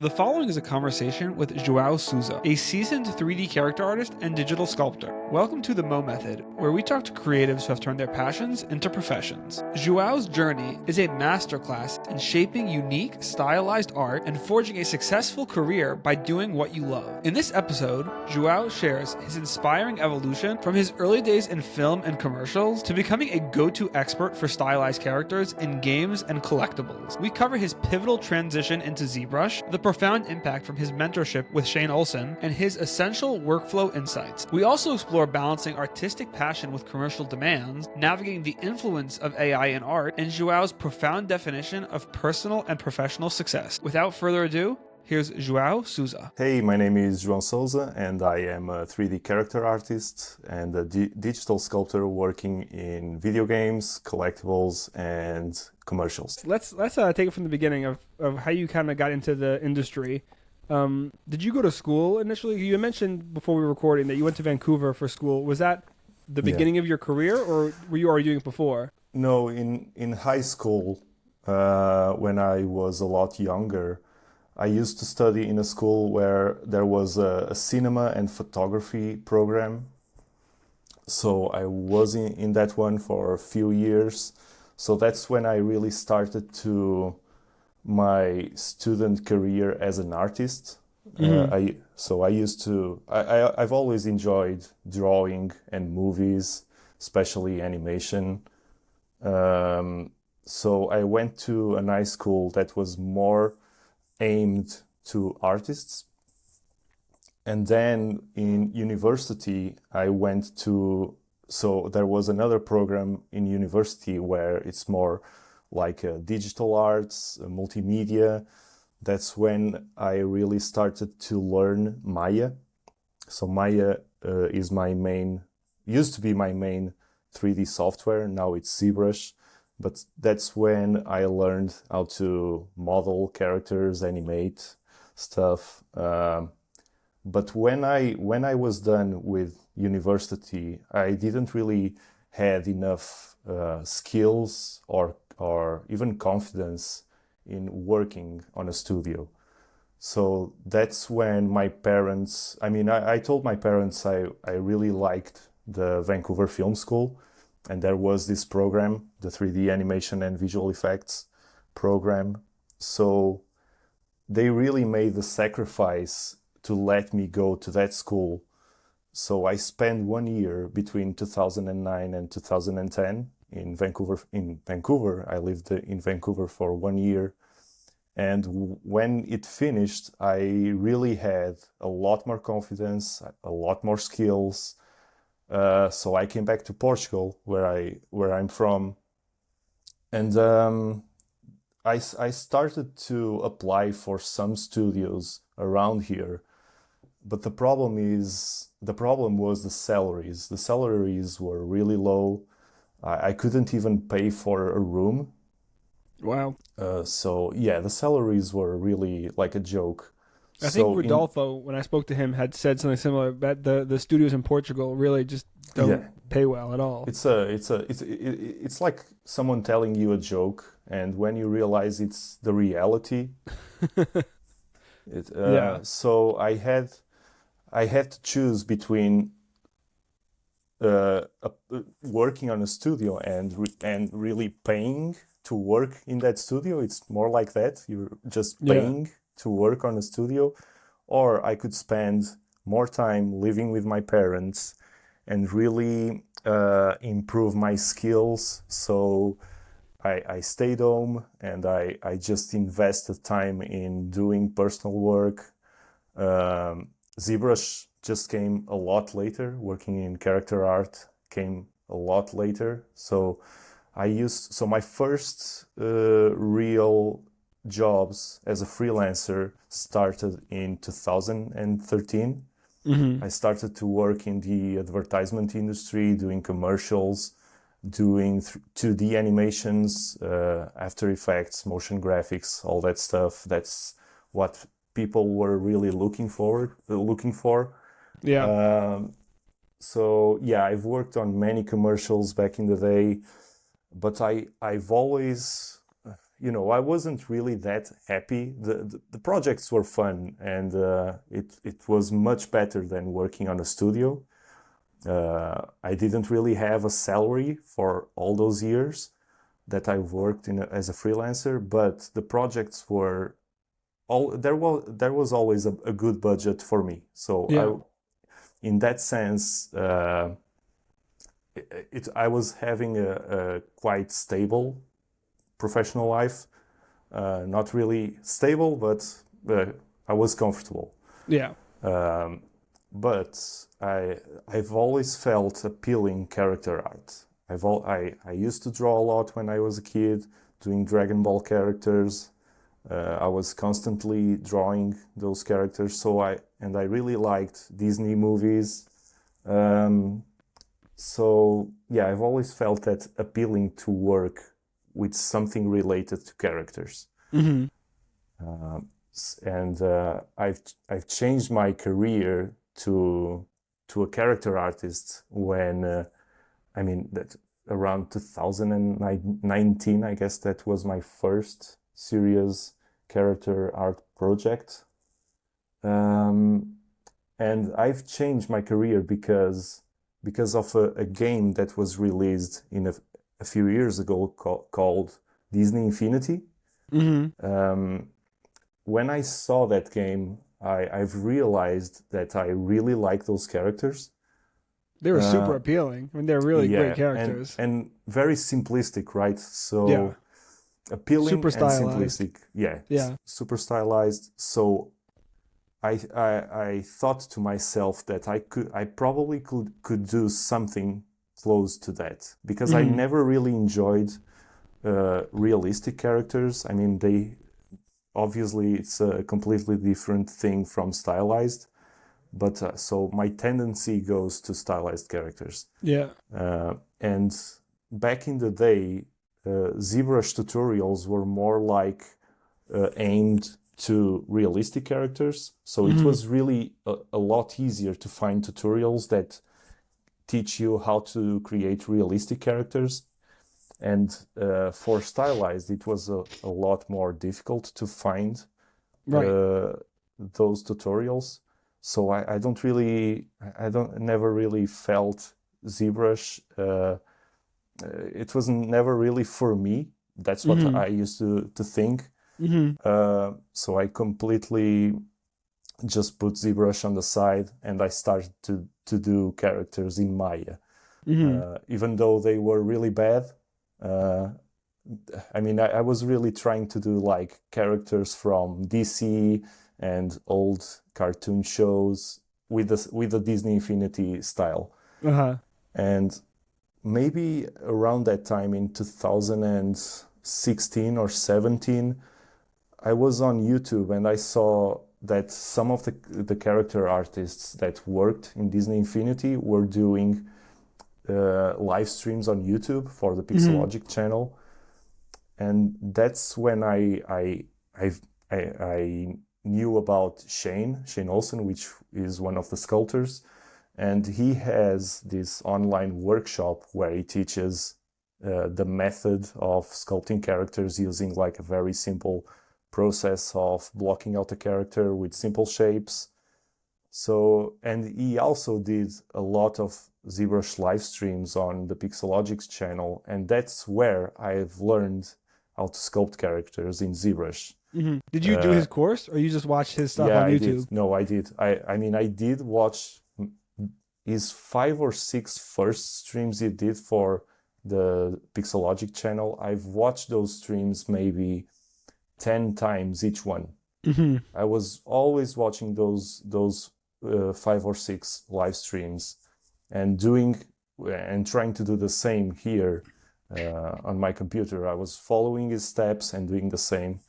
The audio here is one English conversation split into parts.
The following is a conversation with João Souza, a seasoned 3D character artist and digital sculptor. Welcome to the Mo Method, where we talk to creatives who have turned their passions into professions. João's journey is a masterclass in shaping unique, stylized art and forging a successful career by doing what you love. In this episode, João shares his inspiring evolution from his early days in film and commercials to becoming a go-to expert for stylized characters in games and collectibles. We cover his pivotal transition into ZBrush, the profound impact from his mentorship with Shane Olsen, and his essential workflow insights. We also explore balancing artistic passion with commercial demands, navigating the influence of AI in art, and João's profound definition of personal and professional success. Without further ado, here's João Souza. Hey, my name is João Souza, and I am a 3D character artist and a digital sculptor working in video games, collectibles, and commercials. Let's take it from the beginning of how you kind of got into the industry. Did you go to school initially? You mentioned before we were recording that you went to Vancouver for school. Was that the beginning of your career, or were you already doing it before? No, in high school, when I was a lot younger, I used to study in a school where there was a cinema and photography program. So I was in that one for a few years. So that's when I really started to my student career as an artist. I've always enjoyed drawing and movies, especially animation. So I went to a nice school that was more aimed to artists. And then in university, so there was another program in university where it's more like digital arts, multimedia. That's when I really started to learn Maya. So Maya used to be my main 3D software. Now it's ZBrush. But that's when I learned how to model characters, animate stuff. But when I was done with university, I didn't really had enough skills or even confidence in working on a studio. So that's when my parents, I told my parents I really liked the Vancouver Film School. And there was this program, the 3D animation and visual effects program. So they really made the sacrifice to let me go to that school. So I spent 1 year between 2009 and 2010 in Vancouver. I lived in Vancouver for 1 year. And when it finished, I really had a lot more confidence, a lot more skills. So I came back to Portugal, where I'm from, and I started to apply for some studios around here, but the problem was the salaries. The salaries were really low. I couldn't even pay for a room. Wow. So yeah, the salaries were really like a joke. I think Rodolfo, when I spoke to him, had said something similar, that the studios in Portugal really just don't pay well at all. It's like someone telling you a joke, and when you realize it's the reality, So I had to choose between working on a studio and really paying to work in that studio. It's more like that. You're just paying to work on a studio, or I could spend more time living with my parents and really improve my skills. So I stayed home and I just invested time in doing personal work. ZBrush just came a lot later. Working in character art came a lot later. So my first real jobs as a freelancer started in 2013. I started to work in the advertisement industry, doing commercials, doing 2D animations, After Effects, motion graphics, all that stuff. That's what people were really looking for. I've worked on many commercials back in the day, but I've always, I wasn't really that happy. The projects were fun, and it was much better than working on a studio. I didn't really have a salary for all those years that I worked as a freelancer, but the projects were there was always a good budget for me. So in that sense, I was having a quite stable professional life. Not really stable, but I was comfortable. Yeah. But I've always felt appealing character art. I used to draw a lot when I was a kid, doing Dragon Ball characters. I was constantly drawing those characters. So I really liked Disney movies. So yeah, I've always felt that appealing to work with something related to characters. Mm-hmm. And I've changed my career to a character artist when that around 2019, I guess that was my first serious character art project. And I've changed my career because of a game that was released in a few years ago called Disney Infinity. Mm-hmm. When I saw that game, I've realized that I really like those characters. They were super appealing. I mean, they're really great characters. And very simplistic, right? So appealing super and stylized. simplistic. Yeah. Yeah. Super stylized. So I thought to myself that I probably could do something close to that, because I never really enjoyed realistic characters. I mean, obviously it's a completely different thing from stylized, but so my tendency goes to stylized characters. Yeah. And back in the day, ZBrush tutorials were more like aimed to realistic characters. So it was really a lot easier to find tutorials that teach you how to create realistic characters. And for stylized, it was a lot more difficult to find those tutorials. So I never really felt ZBrush. It was never really for me. That's what I used to think. So I completely just put ZBrush on the side, and I started to do characters in Maya. Even though they were really bad. I was really trying to do like characters from DC and old cartoon shows with the Disney Infinity style. And maybe around that time in 2016 or 17, I was on YouTube and I saw that some of the character artists that worked in Disney Infinity were doing live streams on YouTube for the Pixelogic channel, and that's when I knew about Shane Olsen, which is one of the sculptors, and he has this online workshop where he teaches the method of sculpting characters using like a very simple process of blocking out a character with simple shapes. So, and he also did a lot of ZBrush live streams on the Pixelogics channel, and that's where I've learned how to sculpt characters in ZBrush. Did you do his course, or you just watched his stuff on YouTube? I did. No, I did. I did watch his 5 or 6 first streams he did for the Pixelogic channel. I've watched those streams maybe 10 times each one. I was always watching those 5 or 6 live streams and trying to do the same here on my computer. I was following his steps and doing the same.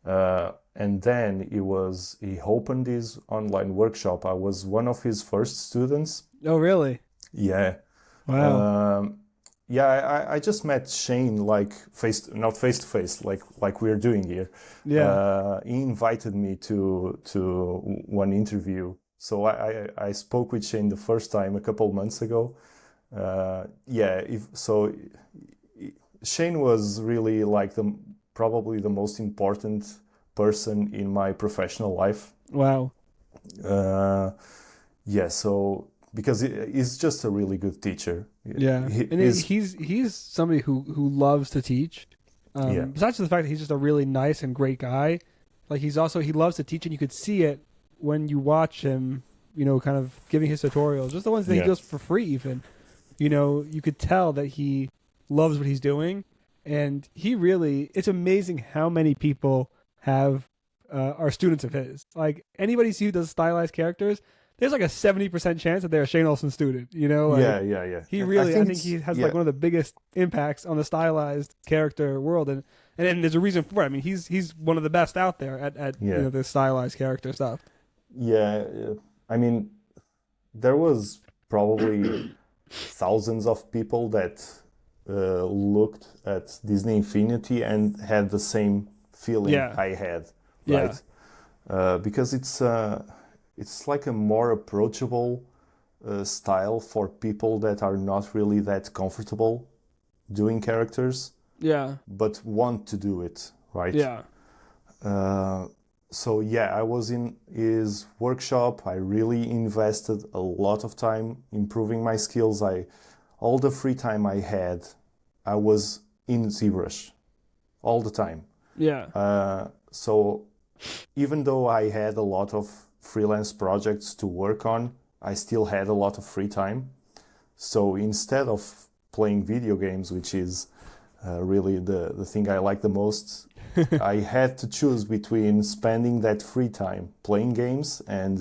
And then he opened his online workshop. I was one of his first students. Oh, really? Yeah. Wow. I just met Shane like not face to face, like we're doing here. Yeah. He invited me to one interview. So I spoke with Shane the first time a couple months ago. Shane was really like probably the most important person in my professional life. Wow. Yeah, so because he's just a really good teacher. Yeah, and he's somebody who loves to teach. Yeah. Besides the fact that he's just a really nice and great guy, like he loves to teach, and you could see it when you watch him. Kind of giving his tutorials, just the ones that he does for free. Even, you could tell that he loves what he's doing, and it's amazing how many people are students of his. Like anybody who does stylized characters, there's like a 70% chance that they're a Shane Olsen student. Yeah. He really, I think he has like one of the biggest impacts on the stylized character world, and there's a reason for it. I mean, he's one of the best out there at the stylized character stuff. Yeah, I mean, there was probably thousands of people that looked at Disney Infinity and had the same feeling I had, right? Because it's like a more approachable style for people that are not really that comfortable doing characters, but want to do it, right? So I was in his workshop. I really invested a lot of time improving my skills. All the free time I had, I was in ZBrush all the time. So even though I had a lot of freelance projects to work on, I still had a lot of free time. So instead of playing video games, which is really the thing I like the most, I had to choose between spending that free time playing games and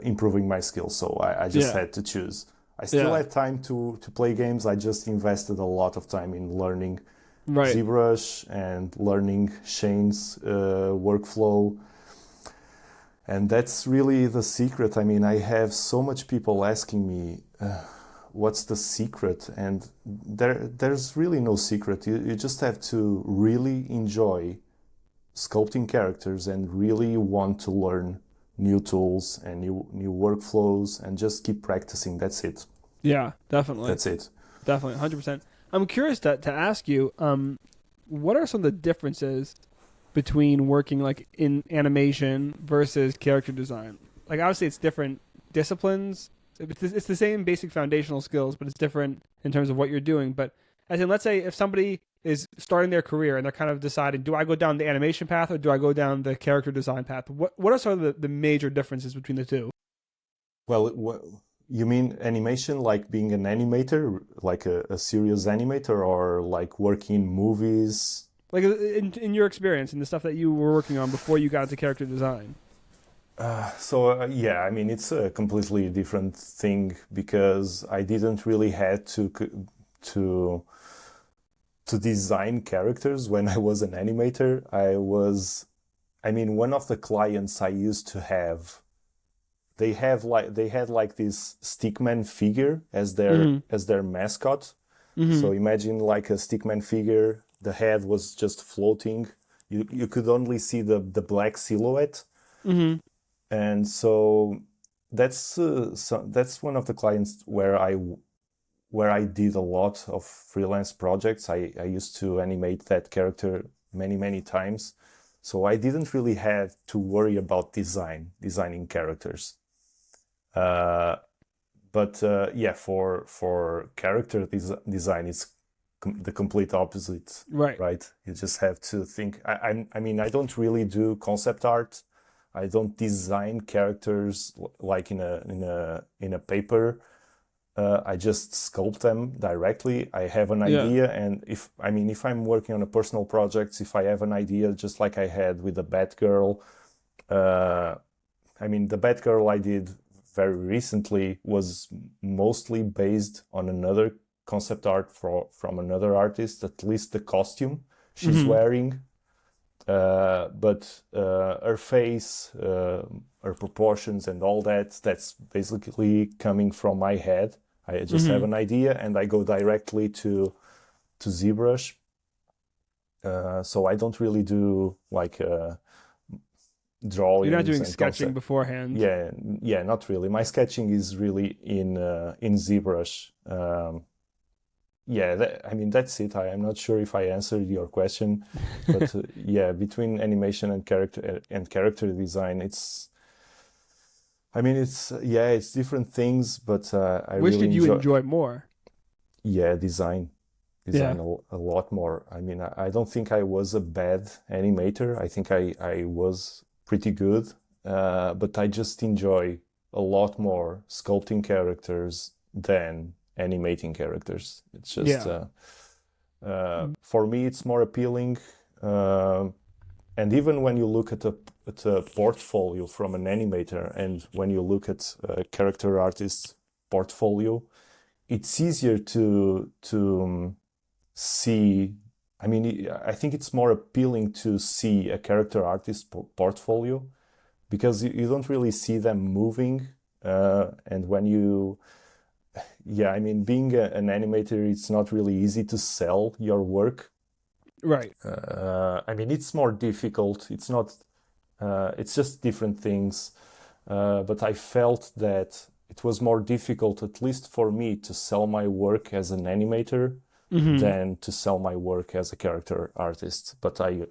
improving my skills. So I just had to choose. I still had time to play games. I just invested a lot of time in learning ZBrush and learning Shane's workflow. And that's really the secret. I mean, I have so much people asking me, what's the secret? And there's really no secret. You just have to really enjoy sculpting characters and really want to learn new tools and new workflows and just keep practicing. That's it. Yeah, definitely. That's it. Definitely, 100%. I'm curious to ask you, what are some of the differences between working like in animation versus character design? Like obviously it's different disciplines. It's the same basic foundational skills, but it's different in terms of what you're doing. But as in, let's say if somebody is starting their career and they're kind of deciding, do I go down the animation path or do I go down the character design path? What are sort of the major differences between the two? Well, you mean animation like being an animator, like a serious animator, or like working in movies? Like in your experience and the stuff that you were working on before you got into character design? I mean, it's a completely different thing because I didn't really had to design characters when I was an animator. One of the clients I used to have, they had like this stickman figure as their mascot. So imagine like a stickman figure. The head was just floating. You could only see the black silhouette. And so that's one of the clients where I did a lot of freelance projects. I used to animate that character many times. So I didn't really have to worry about designing characters. For character design, it's the complete opposite. Right. You just have to think. I don't really do concept art. I don't design characters like in a paper. I just sculpt them directly. I have an idea, and if I'm working on a personal project, if I have an idea, just like I had with the Batgirl, the Batgirl I did very recently was mostly based on another concept art from another artist, at least the costume she's wearing. But her face, her proportions and all that's basically coming from my head. I just have an idea and I go directly to ZBrush. So I don't really do like drawings. You're not doing sketching beforehand. Yeah, not really. My sketching is really in ZBrush. yeah, I mean, that's it. I'm not sure if I answered your question, but yeah, between animation and character design, I mean, it's different things, but I Which really did you enjoy more? yeah, design Yeah. a lot more. I mean, I don't think I was a bad animator. I think I was pretty good, but I just enjoy a lot more sculpting characters than animating characters. It's just Yeah. for me, it's more appealing. Uh, and even when you look at a portfolio from an animator, and when you look at a character artist's portfolio, it's easier to see. I mean, I think it's more appealing to see a character artist portfolio because you don't really see them moving. And when you, yeah, I mean, being an animator, it's not really easy to sell your work. Right. I mean, it's more difficult. It's not. It's just different things. But I felt that it was more difficult, at least for me, to sell my work as an animator Hmm. than to sell my work as a character artist. But I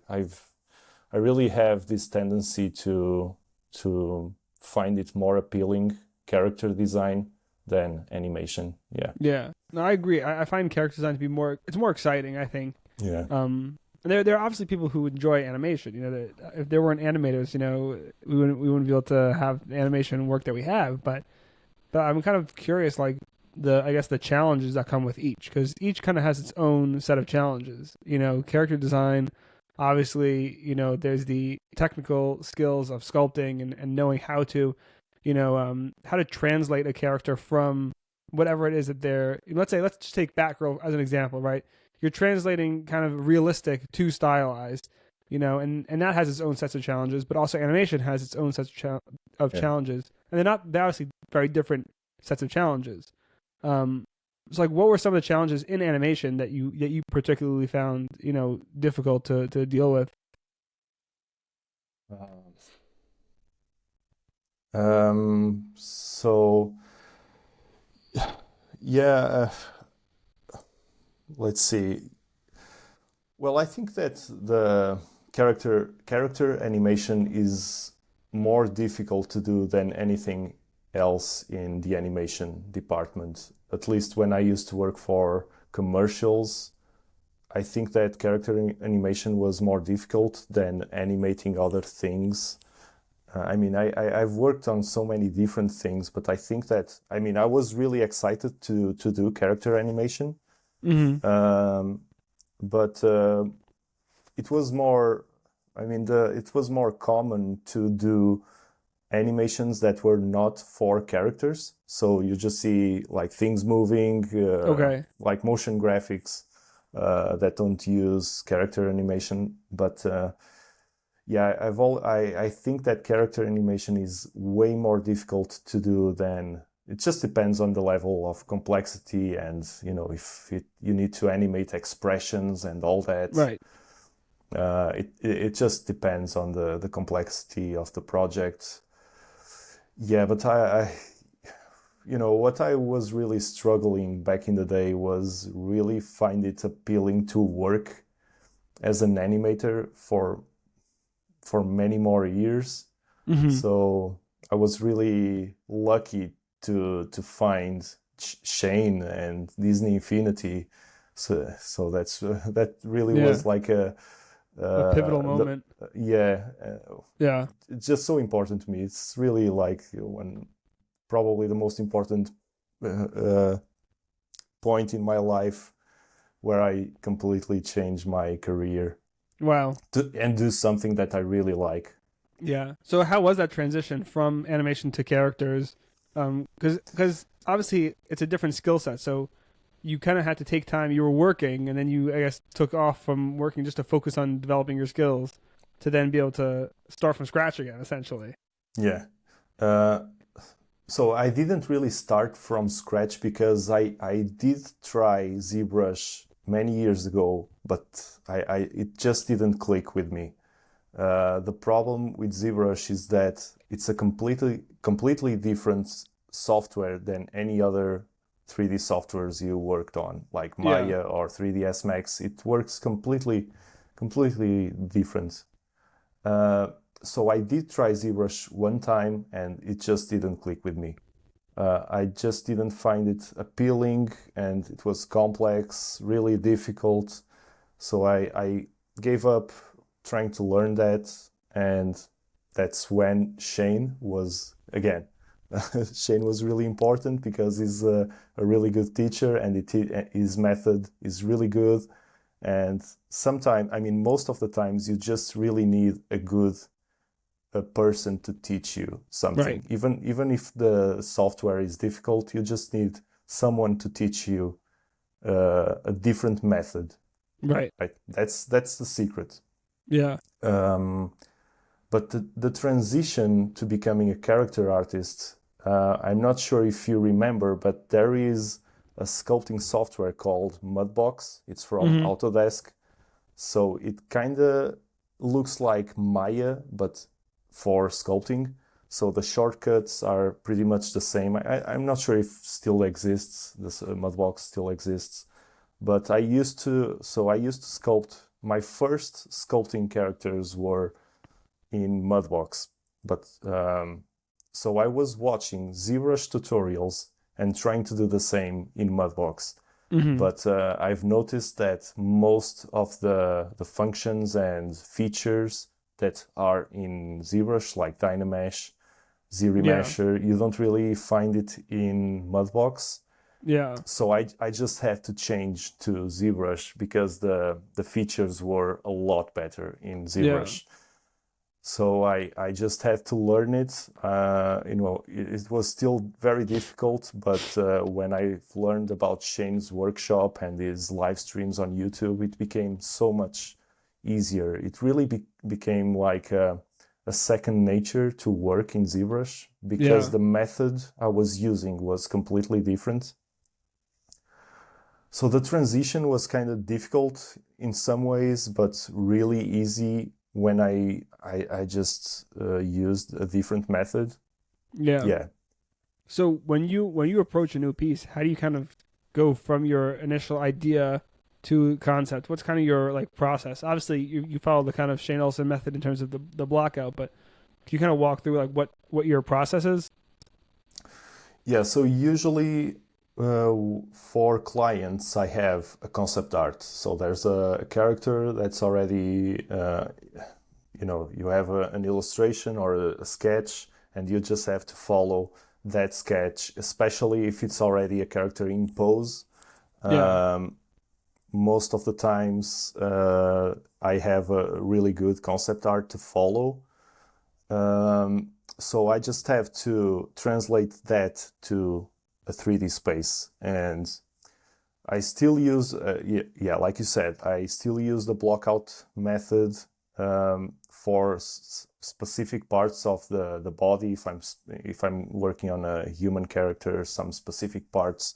really have this tendency to find it more appealing character design than animation. Yeah. Yeah. No, I agree. I find character design to be it's more exciting, I think. Yeah. And there are obviously people who enjoy animation. You know, that if there weren't animators, you know, we wouldn't be able to have the animation work that we have. But I'm kind of curious, like I guess the challenges that come with each, because each kind of has its own set of challenges. You know, character design, obviously, you know, there's the technical skills of sculpting and knowing how to, how to translate a character from whatever it is that they're. Let's just take Batgirl as an example, right? You're translating kind of realistic to stylized, you know, and that has its own sets of challenges, but also animation has its own sets of Yeah. challenges, and they're obviously very different sets of challenges. Um, it's like, what were some of the challenges in animation that you particularly found, you know, difficult to deal with? So yeah, let's see. Well, I think that the character animation is more difficult to do than anything else in the animation department. At least when I used to work for commercials, I think that character animation was more difficult than animating other things. I mean, I've worked on so many different things, but I think that, I mean, I was really excited to do character animation. Mm-hmm. Um, but it was more, I mean, it was more common to do animations that were not for characters. So you just see like things moving, Okay. like motion graphics that don't use character animation. But yeah, I think that character animation is way more difficult to do than it just depends on the level of complexity and you know if you need to animate expressions and all that. Right. It just depends on the complexity of the project. Yeah, but I you know what I was really struggling back in the day was really find it appealing to work as an animator for many more years. Mm-hmm. So I was really lucky to find Shane and Disney Infinity. So that really Yeah. was like A pivotal moment. yeah, Yeah. it's just so important to me. It's really like when probably the most important uh, uh, point in my life where I completely changed my career Wow. and do something that I really like. Yeah. So how was that transition from animation to characters? Because obviously it's a different skill set. So you kind of had to take time. You were working, and then you, I guess, took off from working just to focus on developing your skills to then be able to start from scratch again, essentially. Yeah. Uh, so I didn't really start from scratch because I did try ZBrush many years ago, but it just didn't click with me. The problem with ZBrush is that it's a completely different software than any other 3D softwares you worked on, like Maya or 3ds Max. It works completely different. So I did try ZBrush one time and it just didn't click with me. I just didn't find it appealing, and it was complex, really difficult. So I gave up trying to learn that, and that's when Shane was, again, Shane was really important because he's a really good teacher, and his method is really good. And sometimes, I mean, most of the times, you just really need a person to teach you something. Right. Even if the software is difficult, you just need someone to teach you a different method. Right. That's the secret. Yeah. But the transition to becoming a character artist, I'm not sure if you remember, but there is a sculpting software called Mudbox. It's from Autodesk. So it kind of looks like Maya, but for sculpting. So the shortcuts are pretty much the same. I'm not sure if still exists, this Mudbox still exists, but I used to sculpt. My first sculpting characters were in Mudbox, but so I was watching ZBrush tutorials and trying to do the same in Mudbox. But I've noticed that most of the functions and features that are in ZBrush, like Dynamesh, Z-Remesher, you don't really find it in Mudbox. Yeah. So I just had to change to ZBrush because the features were a lot better in ZBrush. Yeah. So I just had to learn it. It was still very difficult, but when I learned about Shane's workshop and his live streams on YouTube, it became so much easier. It really became like a second nature to work in ZBrush because the method I was using was completely different. So the transition was kind of difficult in some ways, but really easy when I just used a different method. Yeah. So when you approach a new piece, how do you kind of go from your initial idea to concept? What's kind of your like process? Obviously, you follow the kind of Shane Olsen method in terms of the block out, but can you kind of walk through like what your process is? Yeah. So usually for clients, I have a concept art. So there's a character that's already, you have an illustration or a sketch, and you just have to follow that sketch, especially if it's already a character in pose. Most of the times, I have a really good concept art to follow. So I just have to translate that to a 3D space, and I still use, like you said, I still use the blockout method for specific parts of the body. If I'm working on a human character, some specific parts,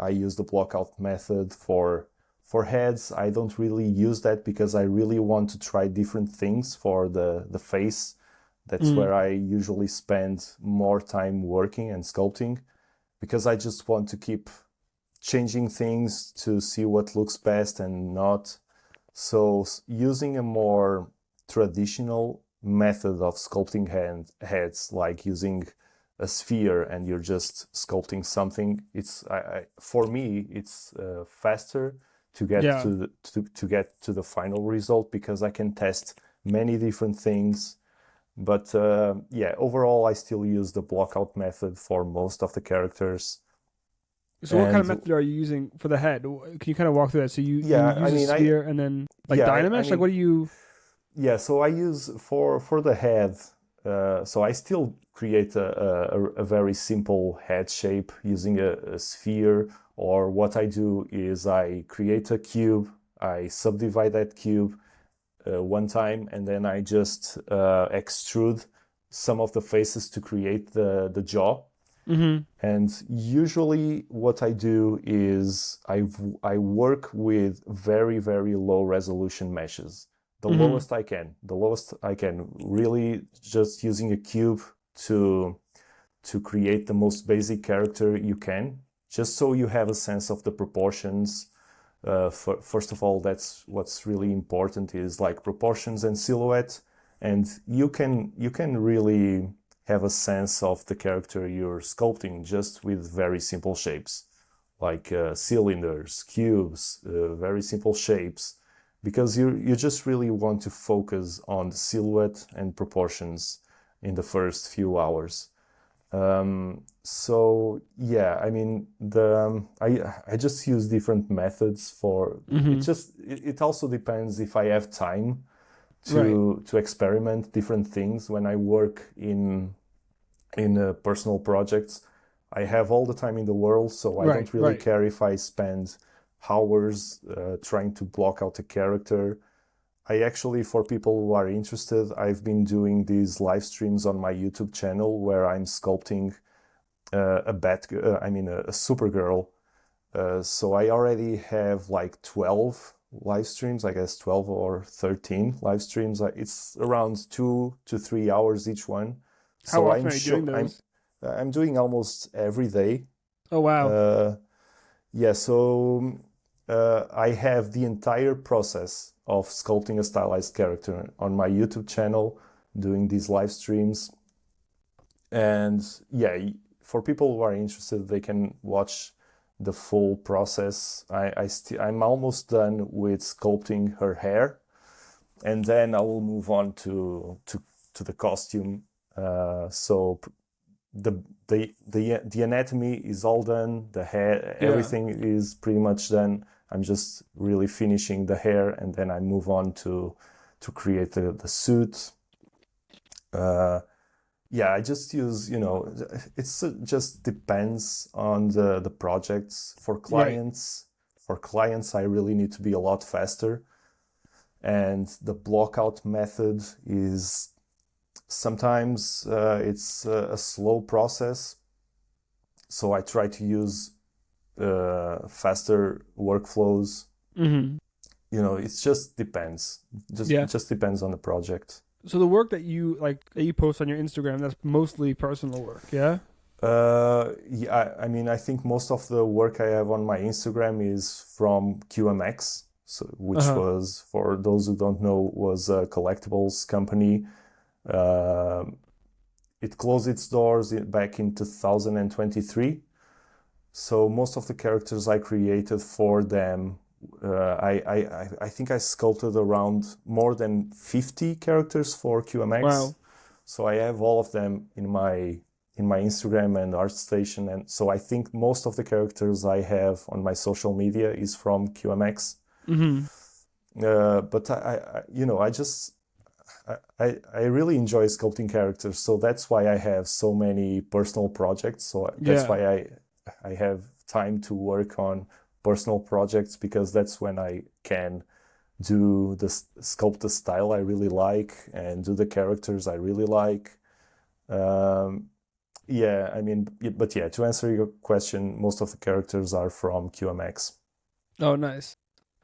I use the blockout method. For heads, I don't really use that because I really want to try different things for the face. That's where I usually spend more time working and sculpting, because I just want to keep changing things to see what looks best and not. So using a more traditional method of sculpting heads, like using a sphere and you're just sculpting something, for me it's faster to get to get to the final result, because I can test many different things. But overall, I still use the blockout method for most of the characters. So what kind of method are you using for the head? Can you kind of walk through that? So you use a sphere and then like Dynamesh? Like what do you... Yeah, so I use for the head, so I still create a very simple head shape using a sphere, or what I do is I create a cube, I subdivide that cube one time, and then I just extrude some of the faces to create the jaw. And usually what I do is I work with very, very low resolution meshes. The lowest I can, really just using a cube to create the most basic character you can, just so you have a sense of the proportions. First of all, that's what's really important, is like proportions and silhouette, and you can really have a sense of the character you're sculpting just with very simple shapes, like cylinders, cubes, very simple shapes, because you just really want to focus on the silhouette and proportions in the first few hours. So yeah, I mean, I just use different methods for it also depends if I have time to experiment different things. When I work in personal projects, I have all the time in the world, so I don't really care if I spend hours trying to block out a character. I actually, for people who are interested, I've been doing these live streams on my YouTube channel where I'm sculpting a Supergirl. So I already have like 12 live streams, I guess 12 or 13 live streams. It's around 2 to 3 hours each one. How often are you doing those? I'm doing almost every day. Oh, wow. Yeah, so I have the entire process of sculpting a stylized character on my YouTube channel, doing these live streams. And yeah, for people who are interested, they can watch the full process. I'm almost done with sculpting her hair, and then I will move on to the costume. So the anatomy is all done, the hair, everything is pretty much done. I'm just really finishing the hair, and then I move on to create the suit. Yeah, I just use, it's just depends on the projects. For clients, I really need to be a lot faster. And the block out method is sometimes it's a slow process. So I try to use faster workflows. It just depends. Just depends on the project. So the work that you post on your Instagram, that's mostly personal work, yeah? Yeah, I mean, I think most of the work I have on my Instagram is from QMX, which was, for those who don't know, was a collectibles company. It closed its doors back in 2023. So most of the characters I created for them, I think I sculpted around more than 50 characters for QMX. Wow. So I have all of them in my Instagram and ArtStation, and so I think most of the characters I have on my social media is from QMX. But I really enjoy sculpting characters, so that's why I have so many personal projects. So that's why I have time to work on personal projects, because that's when I can sculpt the style I really like and do the characters I really like. Yeah, I mean, but yeah, to answer your question, most of the characters are from QMX. Oh, nice.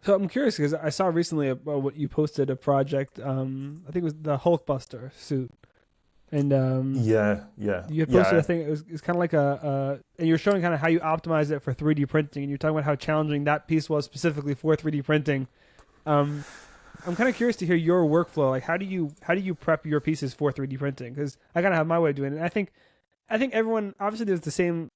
So I'm curious because I saw recently what you posted, a project. I think it was the Hulkbuster suit, and yeah, you had posted. I think it was kind of like and you're showing kind of how you optimize it for 3D printing, and you're talking about how challenging that piece was specifically for 3D printing. I'm kind of curious to hear your workflow. Like, how do you prep your pieces for 3D printing? Because I kind of have my way of doing it. And I think everyone, obviously there's the same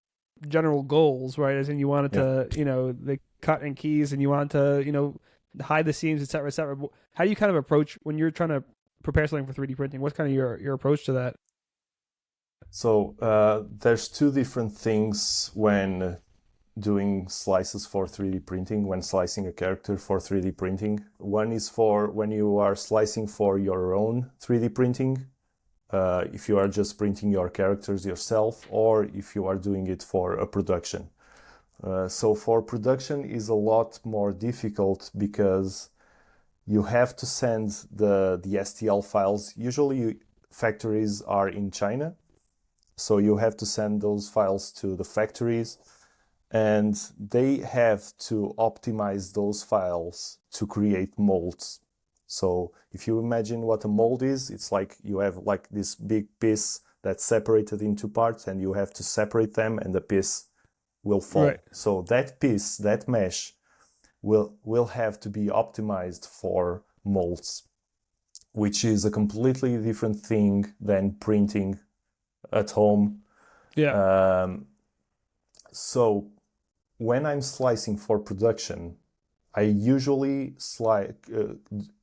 general goals, right? As in you want it to, the cut and keys, and you want to, hide the seams, et cetera, et cetera. How do you kind of approach when you're trying to prepare something for 3D printing? What's kind of your approach to that? So there's two different things when doing slices for 3D printing, when slicing a character for 3D printing. One is for when you are slicing for your own 3D printing, if you are just printing your characters yourself, or if you are doing it for a production. So for production is a lot more difficult because you have to send the STL files. Usually factories are in China, so you have to send those files to the factories, and they have to optimize those files to create molds. So if you imagine what a mold is, it's like you have like this big piece that's separated into parts, and you have to separate them, and the piece will fall. Right. So that piece, that mesh, will have to be optimized for molds, which is a completely different thing than printing at home. Yeah. So when I'm slicing for production, I usually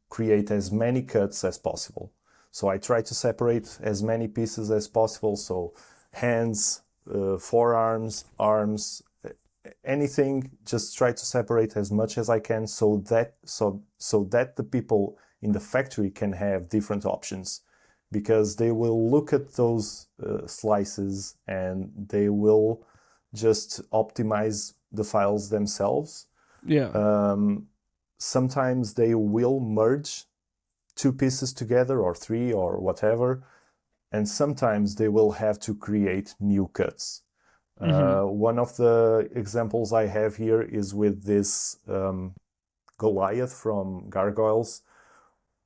create as many cuts as possible. So I try to separate as many pieces as possible. So hands, forearms, arms, anything, just try to separate as much as I can so that the people in the factory can have different options, because they will look at those slices and they will just optimize the files themselves. Yeah. Sometimes they will merge two pieces together or three or whatever, and sometimes they will have to create new cuts. One of the examples I have here is with this Goliath from Gargoyles.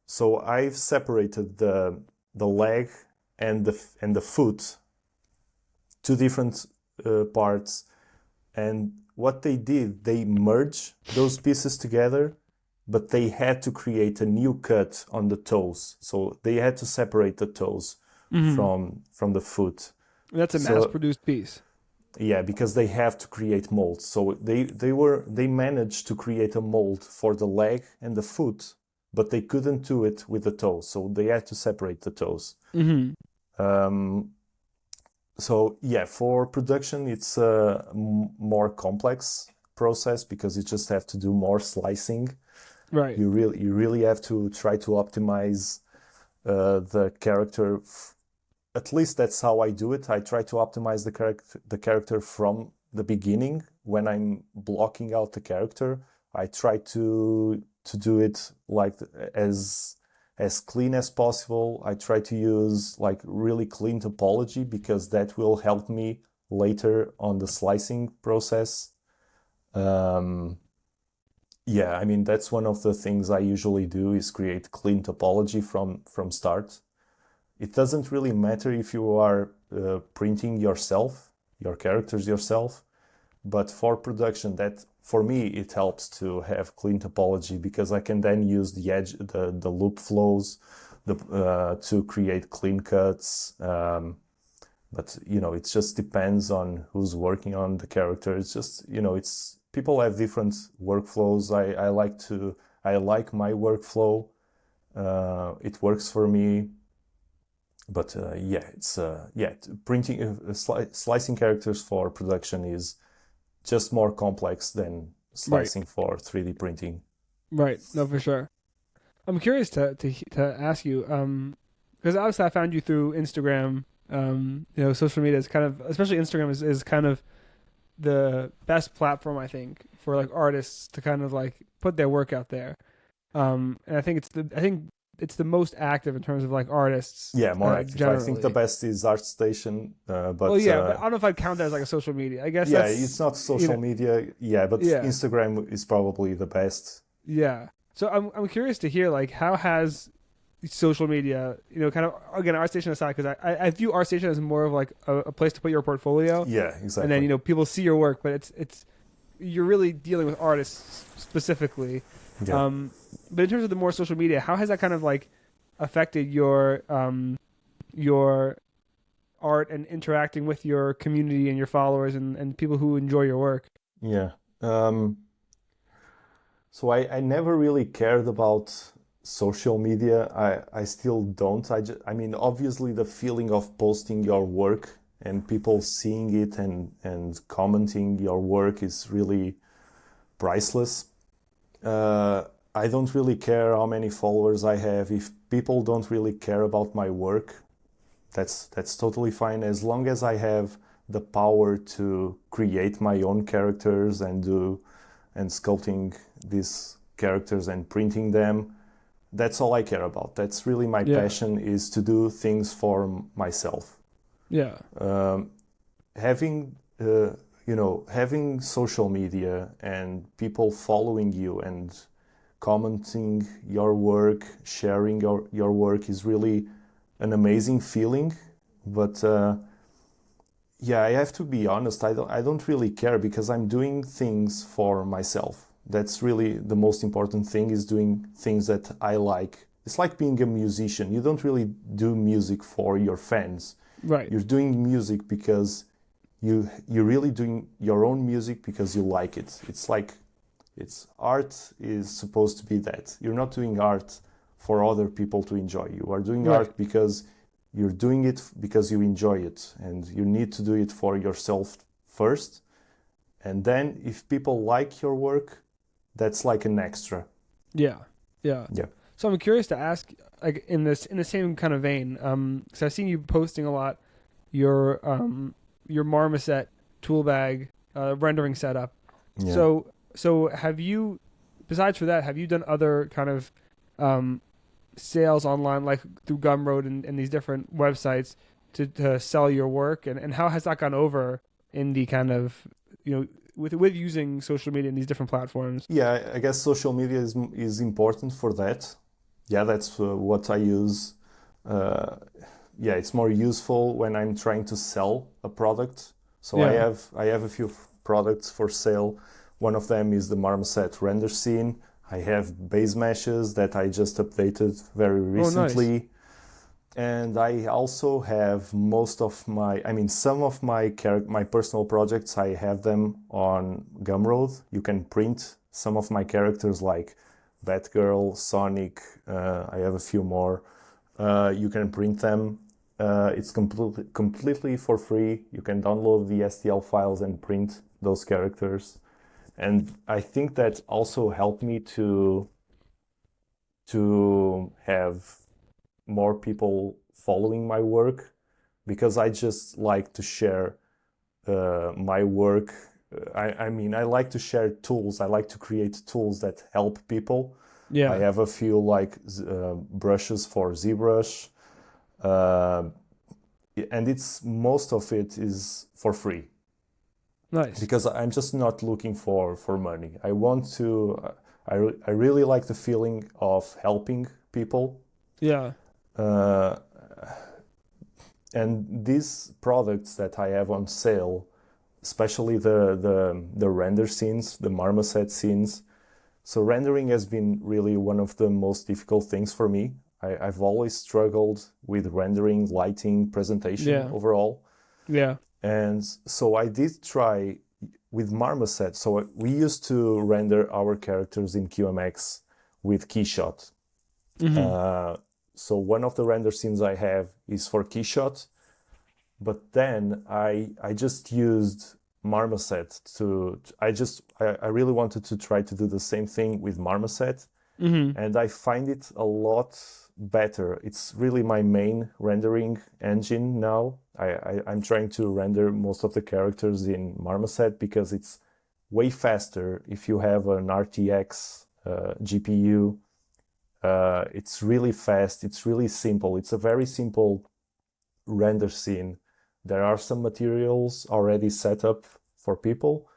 So I've separated the leg and the foot, two different parts, and what they did, they merged those pieces together, but they had to create a new cut on the toes. So they had to separate the toes from the foot. That's a mass-produced piece. Yeah, because they have to create molds. So they managed to create a mold for the leg and the foot, but they couldn't do it with the toes. So they had to separate the toes. So yeah, for production, it's a more complex process because you just have to do more slicing. Right. You really have to try to optimize the character. At least that's how I do it. I try to optimize the character from the beginning. When I'm blocking out the character, I try to do it like as clean as possible. I try to use like really clean topology because that will help me later on the slicing process. Yeah, I mean, that's one of the things I usually do is create clean topology from start. It doesn't really matter if you are printing yourself, your characters yourself, but for production, that for me, it helps to have clean topology because I can then use the edge, the loop flows to create clean cuts. But, you know, it just depends on who's working on the character. It's just, you know, people have different workflows. I like my workflow. It works for me. But printing, slicing characters for production is just more complex than slicing for 3D printing. Right. No, for sure. I'm curious to ask you, because obviously I found you through Instagram. Social media is kind of, especially Instagram is kind of the best platform, I think, for like artists to kind of like put their work out there. And I think it's the most active in terms of like artists. Yeah, more active. Generally. I think the best is ArtStation, but but I don't know if I'd count that as like a social media. I guess it's not social media. Yeah, but Instagram is probably the best. Yeah. So I'm curious to hear like how has social media, kind of, again, ArtStation aside, because I view ArtStation as more of like a place to put your portfolio. Yeah, exactly. And then people see your work, but it's you're really dealing with artists specifically. Yeah. But in terms of the more social media, how has that kind of like affected your art and interacting with your community and your followers and people who enjoy your work? Yeah. So I never really cared about social media. I still don't. I mean, obviously the feeling of posting your work and people seeing it and commenting your work is really priceless. I don't really care how many followers I have. If people don't really care about my work, that's totally fine. As long as I have the power to create my own characters and sculpting these characters and printing them, that's all I care about. That's really my passion, is to do things for myself. Yeah. Having social media and people following you and commenting your work, sharing your work is really an amazing feeling. But Yeah, I have to be honest. I don't really care because I'm doing things for myself. That's really the most important thing, is doing things that I like. It's like being a musician. You don't really do music for your fans. Right. You're doing music because you're really doing your own music because you like it. It's like it's art is supposed to be that. You're not doing art for other people to enjoy. You are doing Right. art because you're doing it because you enjoy it, and you need to do it for yourself first. And then if people like your work, that's like an extra. Yeah. Yeah. Yeah. So I'm curious to ask, like in the same kind of vein, because I've seen you posting a lot your marmoset tool bag rendering setup. Yeah. So have you, besides for that, have you done other kind of sales online, like through Gumroad and these different websites to sell your work, and how has that gone over in the kind of, with using social media and these different platforms? Yeah, I guess social media is important for that. Yeah, that's what I use. Uh, yeah, it's more useful when I'm trying to sell a product. So Yeah. I have a few products for sale. One of them is the Marmoset render scene. I have base meshes that I just updated very Oh, nice. recently. And I also have some of my personal projects. I have them on Gumroad. You can print some of my characters like Batgirl, Sonic. I have a few more. You can print them. It's completely for free. You can download the STL files and print those characters. And I think that also helped me to have more people following my work, because I just like to share my work. I like to share tools. I like to create tools that help people. I Yeah. have a few like brushes for ZBrush, uh, and it's most of it is for free, Nice. because I'm just not looking for money. I want to. I really like the feeling of helping people. Yeah. Uh, and these products that I have on sale, especially the render scenes, the marmoset scenes. So rendering has been really one of the most difficult things for me. I've always struggled with rendering, lighting, presentation Yeah. overall. Yeah. And so I did try with marmoset. So we used to render our characters in QMX with Keyshot. Mm-hmm. So one of the render scenes I have is for Keyshot, but then I just used Marmoset I really wanted to try to do the same thing with Marmoset, Mm-hmm. and I find it a lot better. It's really my main rendering engine now. I'm trying to render most of the characters in Marmoset because it's way faster if you have an RTX GPU. It's really fast. It's really simple. It's a very simple render scene. There are some materials already set up for people.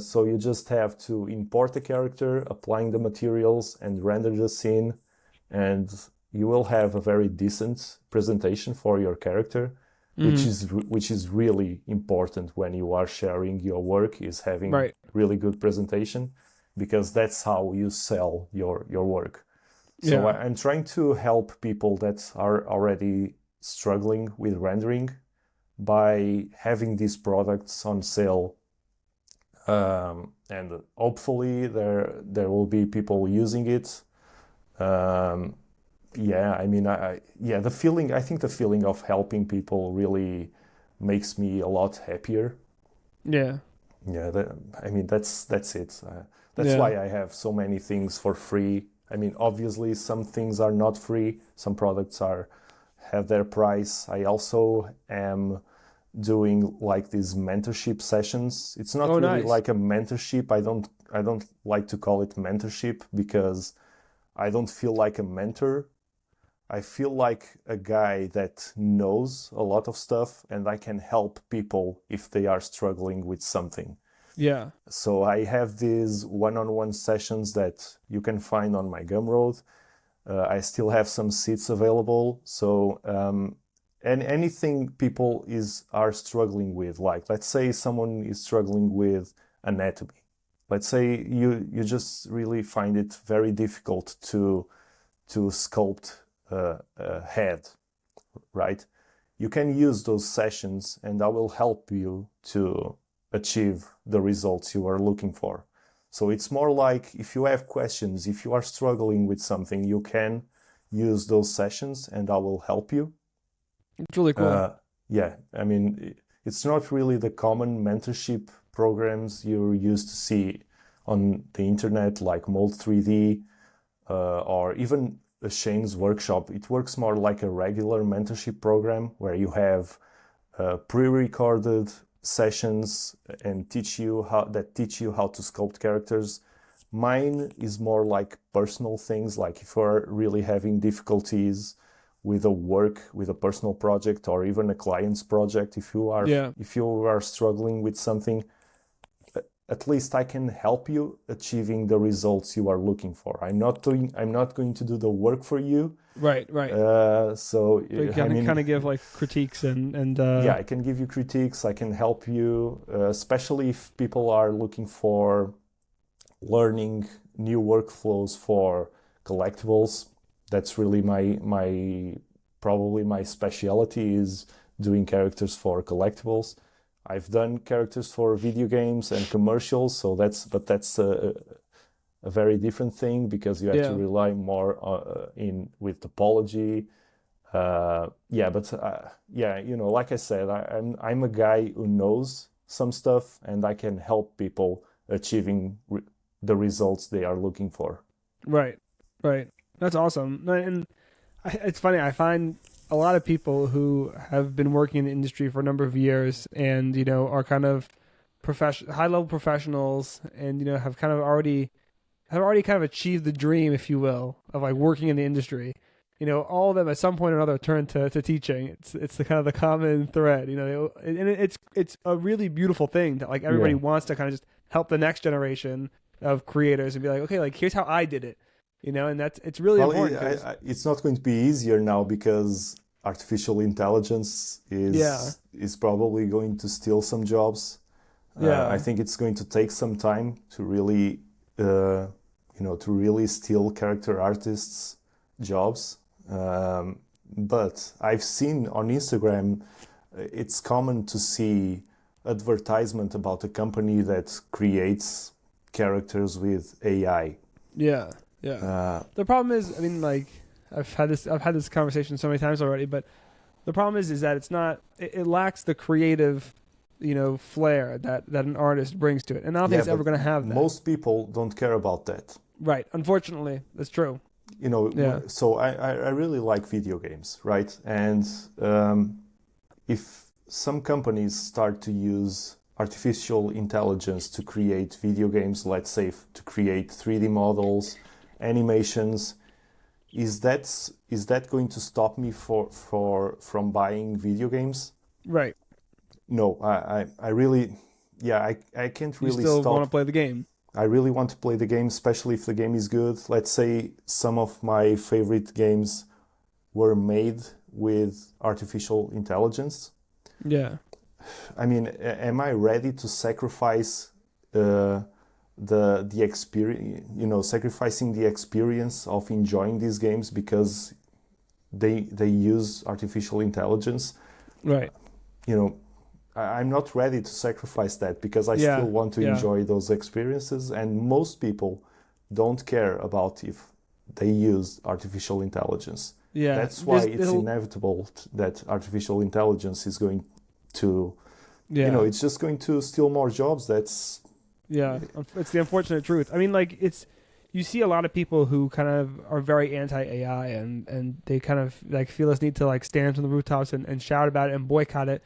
So you just have to import the character, applying the materials, and render the scene, and you will have a very decent presentation for your character, Mm-hmm. which is really important when you are sharing your work, is having Right. really good presentation, because that's how you sell your work. So Yeah. I'm trying to help people that are already struggling with rendering by having these products on sale. And hopefully there will be people using it. Um, yeah, I think the feeling of helping people really makes me a lot happier. Yeah. Yeah, that's it. That's Yeah. why I have so many things for free. I mean, obviously, some things are not free. Some products have their price. I also am doing like these mentorship sessions. It's not Oh, really nice. like a mentorship. I don't like to call it mentorship because I don't feel like a mentor. I feel like a guy that knows a lot of stuff, and I can help people if they are struggling with something. Yeah. So I have these one-on-one sessions that you can find on my Gumroad. I still have some seats available. So anything people are struggling with, like let's say someone is struggling with anatomy. Let's say you just really find it very difficult to sculpt a head, right? You can use those sessions and that will help you to achieve the results you are looking for. So it's more like if you have questions, if you are struggling with something, you can use those sessions and that will help you. It's really cool. Yeah, I mean, it's not really the common mentorship programs you're used to see on the internet, like Mold 3D or even Shane's workshop. It works more like a regular mentorship program where you have pre-recorded sessions and teach you how to sculpt characters. Mine is more like personal things, like if you're really having difficulties with a personal project or even a client's project, if you are struggling with something, at least I can help you achieving the results you are looking for. I'm not going to do the work for you. Right. So you can kind of give like critiques and yeah, I can give you critiques. I can help you, especially if people are looking for learning new workflows for collectibles. That's really probably my specialty is doing characters for collectibles. I've done characters for video games and commercials, so that's a very different thing because you have to rely more with topology. Like I said, I'm a guy who knows some stuff, and I can help people achieving the results they are looking for. Right. That's awesome. And it's funny, I find a lot of people who have been working in the industry for a number of years and, are kind of high-level professionals and, have already kind of achieved the dream, if you will, of like working in the industry. All of them at some point or another turn to teaching. It's the kind of the common thread, and it's a really beautiful thing that like everybody wants to kind of just help the next generation of creators and be like, okay, like here's how I did it. And it's really important. It's not going to be easier now because artificial intelligence is probably going to steal some jobs. I think it's going to take some time to really, steal character artists' jobs. But I've seen on Instagram, it's common to see advertisement about a company that creates characters with AI. Yeah. The problem is, I mean, like I've had this conversation so many times already, but the problem is that it's not. It lacks the creative, flair that an artist brings to it, and I don't think it's ever going to have that. Most people don't care about that. Right. Unfortunately, that's true. So I really like video games, right? And if some companies start to use artificial intelligence to create video games, let's say to create 3D models, animations, is that going to stop me from buying video games? Right. No, I really, I can't really stop. You still want to stop. play the game. I really want to play the game, especially if the game is good. Let's say some of my favorite games were made with artificial intelligence. Yeah. I mean, am I ready to sacrifice the experience, sacrificing the experience of enjoying these games because they use artificial intelligence? Right. I'm not ready to sacrifice that because I still want to enjoy those experiences, and most people don't care about if they use artificial intelligence. Yeah. That's why it's inevitable that artificial intelligence is going to, it's just going to steal more jobs. It's the unfortunate truth. I mean, like you see a lot of people who kind of are very anti-AI and they kind of like feel this need to like stand on the rooftops and shout about it and boycott it.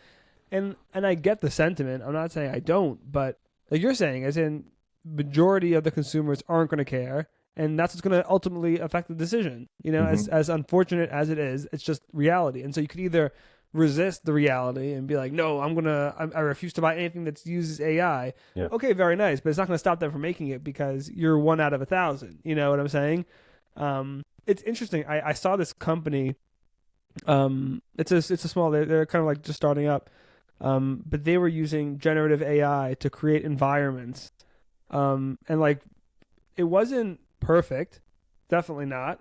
And I get the sentiment. I'm not saying I don't, but like you're saying, as in majority of the consumers aren't going to care, and that's what's going to ultimately affect the decision. As unfortunate as it is, it's just reality. And so you could either resist the reality and be like, no, I refuse to buy anything that uses AI. Yeah. Okay, very nice, but it's not going to stop them from making it because you're 1 out of 1,000. You know what I'm saying? It's interesting. I saw this company It's a small. They're kind of like just starting up. But they were using generative AI to create environments. And like it wasn't perfect, definitely not.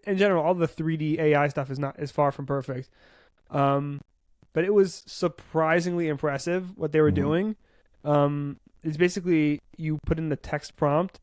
In general, all the 3D AI stuff is far from perfect. But it was surprisingly impressive what they were doing. It's basically you put in the text prompt,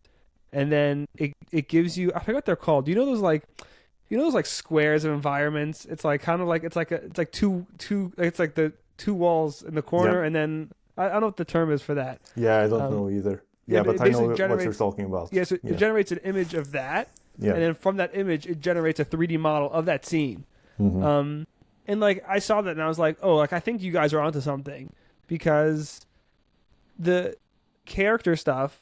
and then it gives you, I forget what they're called. Do you know those like squares of environments? It's like kind of like it's like the two walls in the corner, and then I don't know what the term is for that. Yeah, I don't know either. Yeah, but I know what you're talking about. Yeah, so it generates an image of that, and then from that image, it generates a 3D model of that scene. And like I saw that, and I was like, oh, like I think you guys are onto something, because the character stuff,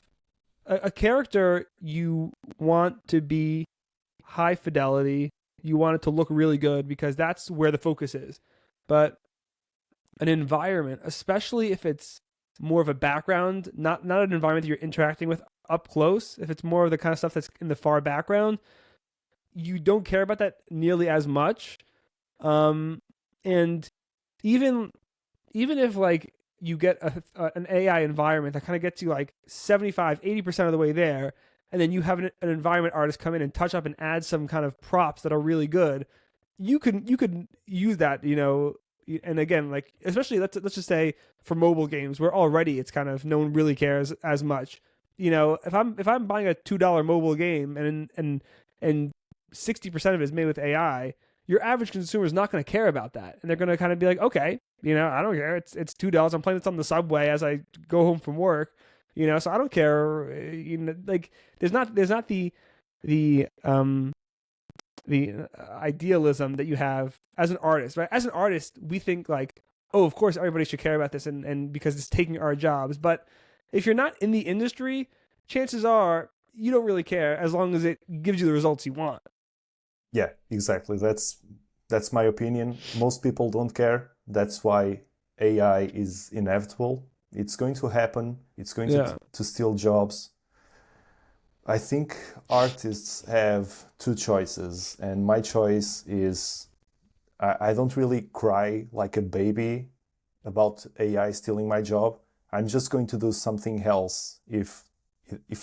a character you want to be high fidelity, you want it to look really good because that's where the focus is. But an environment, especially if it's more of a background, not an environment that you're interacting with up close, if it's more of the kind of stuff that's in the far background, you don't care about that nearly as much. And even if like you get an AI environment that kind of gets you like 75-80% of the way there, and then you have an environment artist come in and touch up and add some kind of props that are really good, you could use that, you know. And again, like especially let's just say for mobile games, where already it's kind of no one really cares as much. You know, if I'm buying a $2 mobile game and 60% of it is made with AI, your average consumer is not going to care about that, and they're going to kind of be like, okay, you know, I don't care. It's $2. I'm playing this on the subway as I go home from work. You know, so I don't care. You know, like there's not the idealism that you have as an artist, right? As an artist, we think like, oh, of course everybody should care about this, and because it's taking our jobs. But if you're not in the industry, chances are you don't really care as long as it gives you the results you want. Yeah, exactly. That's my opinion. Most people don't care. That's why AI is inevitable. It's going to happen. It's going to steal jobs. I think artists have two choices, and my choice is I don't really cry like a baby about AI stealing my job. I'm just going to do something else. If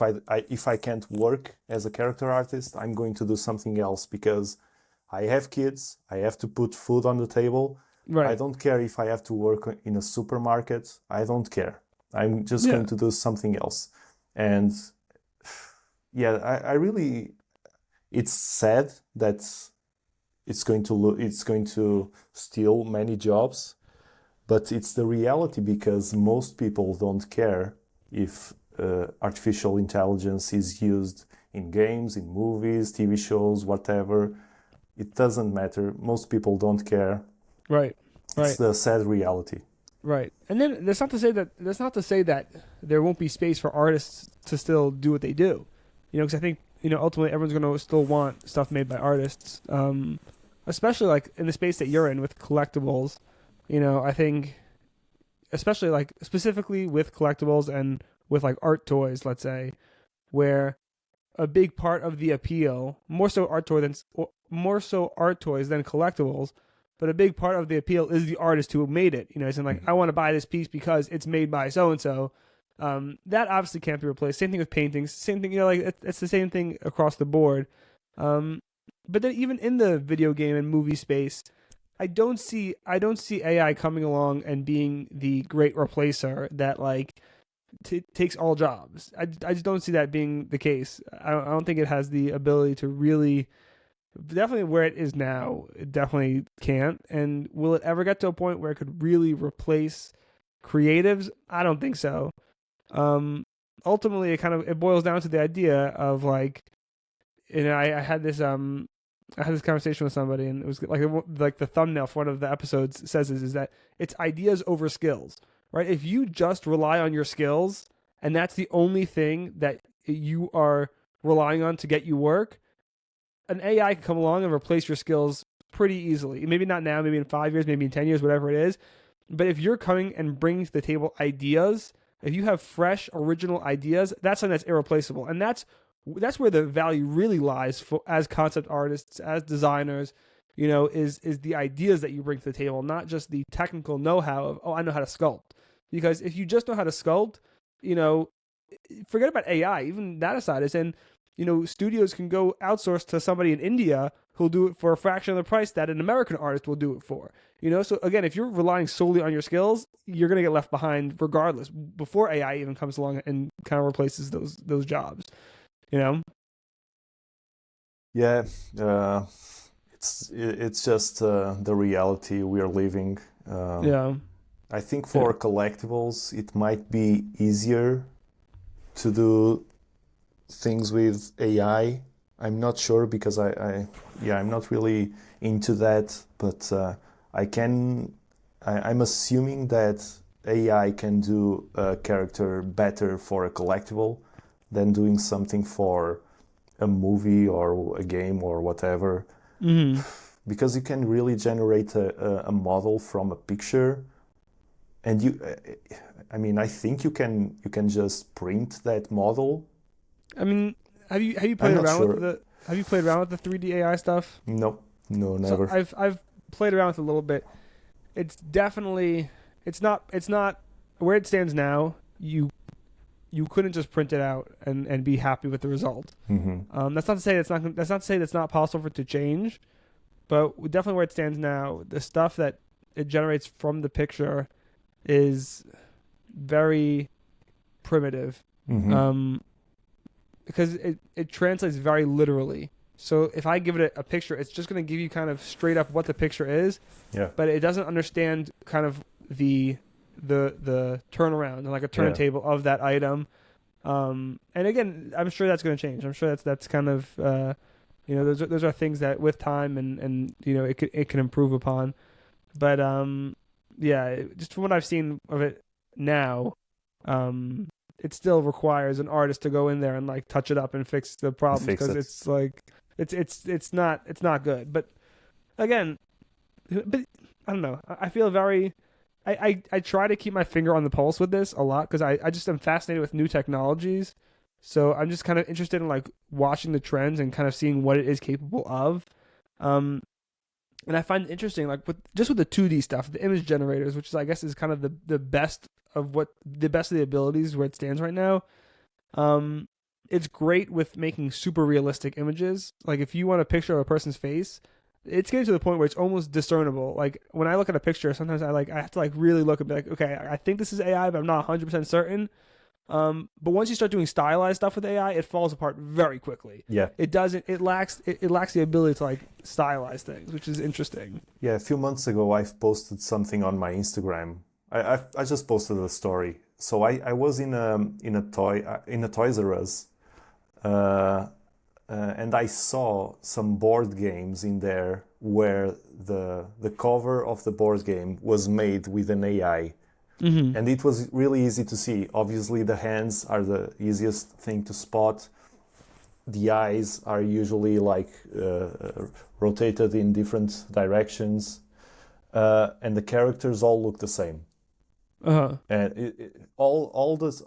I can't work as a character artist, I'm going to do something else because I have kids. I have to put food on the table. Right. I don't care if I have to work in a supermarket. I don't care. I'm just going to do something else. And yeah, I really, it's sad that it's going to steal many jobs, but it's the reality because most people don't care if artificial intelligence is used in games, in movies, TV shows, whatever. It doesn't matter. Most people don't care. Right. It's the sad reality. Right. And then that's not to say that there won't be space for artists to still do what they do. You know, because I think, you know, ultimately everyone's going to still want stuff made by artists, especially like in the space that you're in with collectibles. You know, I think especially like specifically with collectibles and with like art toys, let's say, where a big part of the appeal, more so art toys than collectibles, but a big part of the appeal is the artist who made it. You know, it's like, I want to buy this piece because it's made by so and so. That obviously can't be replaced. Same thing with paintings. Same thing, you know, like it's the same thing across the board. But then even in the video game and movie space, I don't see AI coming along and being the great replacer that like takes all jobs. I just don't see that being the case. I don't think it has the ability to really. Definitely where it is now, it definitely can't. And will it ever get to a point where it could really replace creatives? I don't think so. Ultimately, it boils down to the idea of like, you know, I had this conversation with somebody, and it was like the thumbnail for one of the episodes says is that it's ideas over skills, right? If you just rely on your skills and that's the only thing that you are relying on to get you work, an AI can come along and replace your skills pretty easily. Maybe not now, maybe in 5 years, maybe in 10 years, whatever it is. But if you're coming and bringing to the table ideas, if you have fresh, original ideas, that's something that's irreplaceable. And that's where the value really lies as concept artists, as designers, is the ideas that you bring to the table, not just the technical know-how of, I know how to sculpt. Because if you just know how to sculpt, forget about AI. Even that aside, is in, studios can go outsource to somebody in India who'll do it for a fraction of the price that an American artist will do it for. So again, if you're relying solely on your skills, you're going to get left behind regardless, before AI even comes along and kind of replaces those jobs. Yeah, it's just the reality we are living. Yeah. I think for collectibles, it might be easier to do things with AI. I'm not sure because I'm not really into that, but I'm assuming that AI can do a character better for a collectible than doing something for a movie or a game or whatever. Mm-hmm. Because you can really generate a model from a picture, and I think you can just print that model. I mean, have you played around with the 3D AI stuff? No, never. So I've played around with it a little bit. It's definitely it's not where it stands now. You couldn't just print it out and be happy with the result. Mm-hmm. That's not to say that's not possible for it to change, but definitely where it stands now, the stuff that it generates from the picture is very primitive. Mm-hmm. Because it translates very literally. So if I give it a picture, it's just going to give you kind of straight up what the picture is. Yeah. But it doesn't understand kind of the turnaround, like a turntable of that item. And again, I'm sure that's going to change. I'm sure that's kind of those are things that with time and it can improve upon. But just from what I've seen of it now, it still requires an artist to go in there and like touch it up and fix the problems, because it's like it's not good. But again, I don't know. I feel very. I try to keep my finger on the pulse with this a lot, because I just am fascinated with new technologies. So I'm just kind of interested in like watching the trends and kind of seeing what it is capable of. And I find it interesting, like with the 2D stuff, the image generators, which is I guess is kind of the best of the abilities where it stands right now. It's great with making super realistic images. Like if you want a picture of a person's face, it's getting to the point where it's almost discernible. Like when I look at a picture, sometimes I have to like really look and be like, okay, I think this is AI, but I'm not 100% certain. But once you start doing stylized stuff with AI, it falls apart very quickly. Yeah. It lacks the ability to like stylize things, which is interesting. Yeah, a few months ago I've posted something on my Instagram. I just posted a story. So I was in a Toys R Us, and I saw some board games in there where the cover of the board game was made with an AI. Mm-hmm. And it was really easy to see. Obviously, the hands are the easiest thing to spot. The eyes are usually like rotated in different directions, and the characters all look the same. Uh-huh. And all those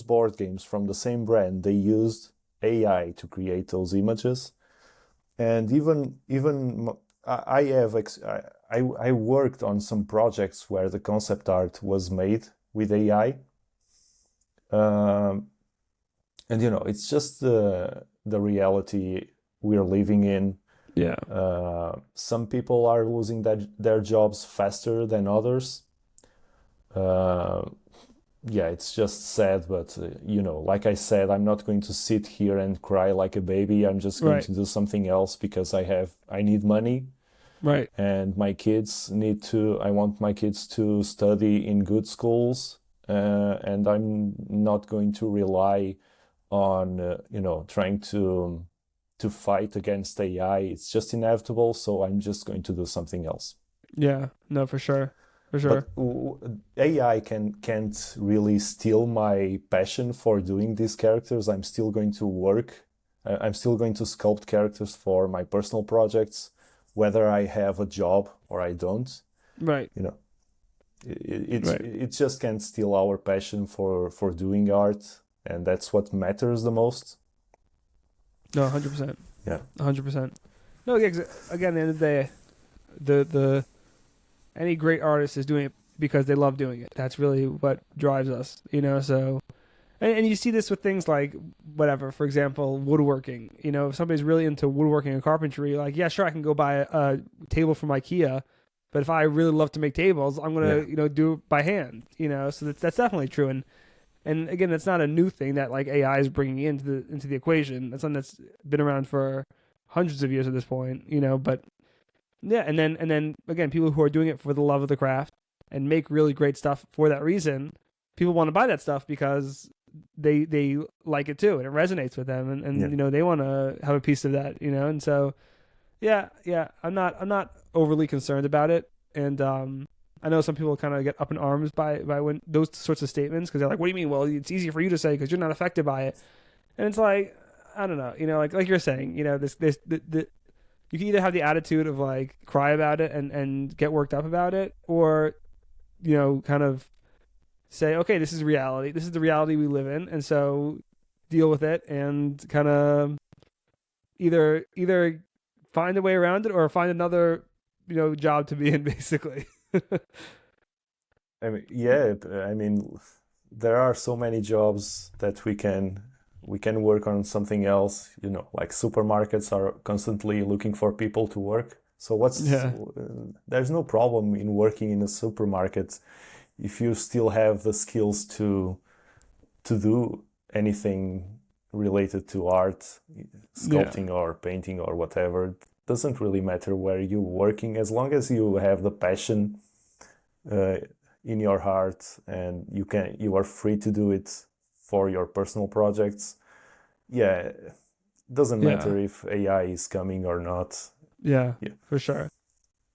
board games from the same brand, they used AI to create those images. And even I worked on some projects where the concept art was made with AI. And it's just the reality we're living in. Yeah. Some people are losing their jobs faster than others. It's just sad, but like I said, I'm not going to sit here and cry like a baby. I'm just going to do something else because I need money. Right. And I want my kids to study in good schools, and I'm not going to rely on, trying to fight against AI. It's just inevitable, so I'm just going to do something else. Yeah, no, for sure. For sure. But AI can't really steal my passion for doing these characters. I'm still going to work. I'm still going to sculpt characters for my personal projects, whether I have a job or I don't. Right. It just can't steal our passion for doing art, and that's what matters the most. No, 100%. Yeah. 100%. No, yeah, 'cause, again, at the end of the day, the any great artist is doing it because they love doing it. That's really what drives us, you know. So, and you see this with things like whatever, for example, woodworking. You know, if somebody's really into woodworking and carpentry, like, yeah, sure, I can go buy a table from IKEA, but if I really love to make tables, I'm gonna, Yeah. you know, do it by hand. You know, so that's definitely true. And again, that's not a new thing that like AI is bringing into the equation. That's something that's been around for hundreds of years at this point. You know, but yeah, and then again, people who are doing it for the love of the craft and make really great stuff for that reason, people want to buy that stuff because they like it too and it resonates with them, and Yeah. you know, they want to have a piece of that, you know. And so yeah, I'm not overly concerned about it. And I know some people kind of get up in arms by when those sorts of statements, because they're like, what do you mean? Well, it's easy for you to say because you're not affected by it. And it's like, I don't know, you know, like you're saying, you know, this the you can either have the attitude of like cry about it and get worked up about it, or you know, kind of say, okay, this is reality. This is the reality we live in, and so deal with it and kind of either find a way around it or find another, you know, job to be in, basically. I mean, yeah, I mean, there are so many jobs that we can work on something else, you know, like supermarkets are constantly looking for people to work. So Yeah, there's no problem in working in a supermarket if you still have the skills to do anything related to art, yeah, sculpting or painting or whatever. It doesn't really matter where you're working as long as you have the passion uh, in your heart and you are free to do it for your personal projects. Yeah, it doesn't yeah, matter if AI is coming or not. yeah, Yeah. for sure.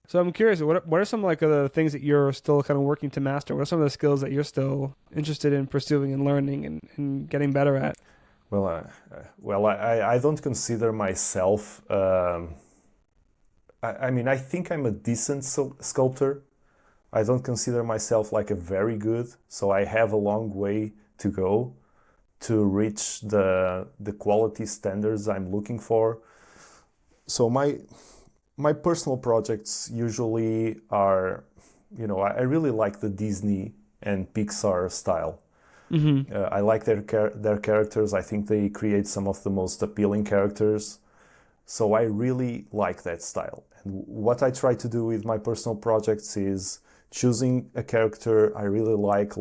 So I'm curious, what are some like the things that you're still kind of working to master? What are some of the skills that you're still interested in pursuing and learning and getting better at? Well, I don't consider myself. I mean, I think I'm a decent sculptor. I don't consider myself like a very good, so I have a long way to go to reach the quality standards I'm looking for. So my personal projects usually are, you know, I really like the Disney and Pixar style. Mm-hmm. I like their characters. I think they create some of the most appealing characters. So I really like that style. And what I try to do with my personal projects is choosing a character I really like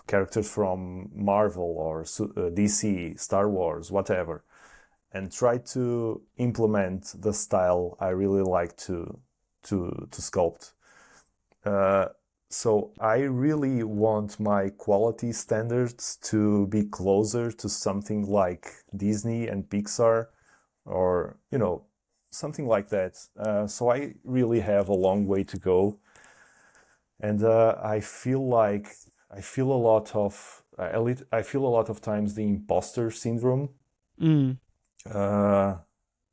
characters from Marvel or DC, Star Wars, whatever, and try to implement the style I really like to sculpt. Uh, so I really want my quality standards to be closer to something like Disney and Pixar, or you know, something like that. So I really have a long way to go, and I feel a lot of I feel a lot of times the imposter syndrome. Mm. Uh,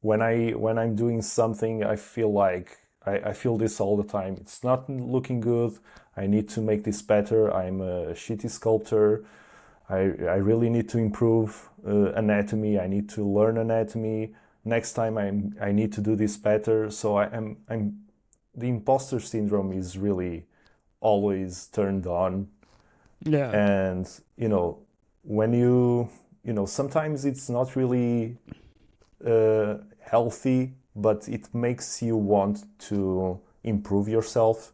when I'm doing something, I feel like I feel this all the time. It's not looking good. I need to make this better. I'm a shitty sculptor. I really need to improve anatomy. I need to learn anatomy. Next time I need to do this better. So I'm the imposter syndrome is really always turned on. Yeah. And you know, when you know, sometimes it's not really healthy, but it makes you want to improve yourself.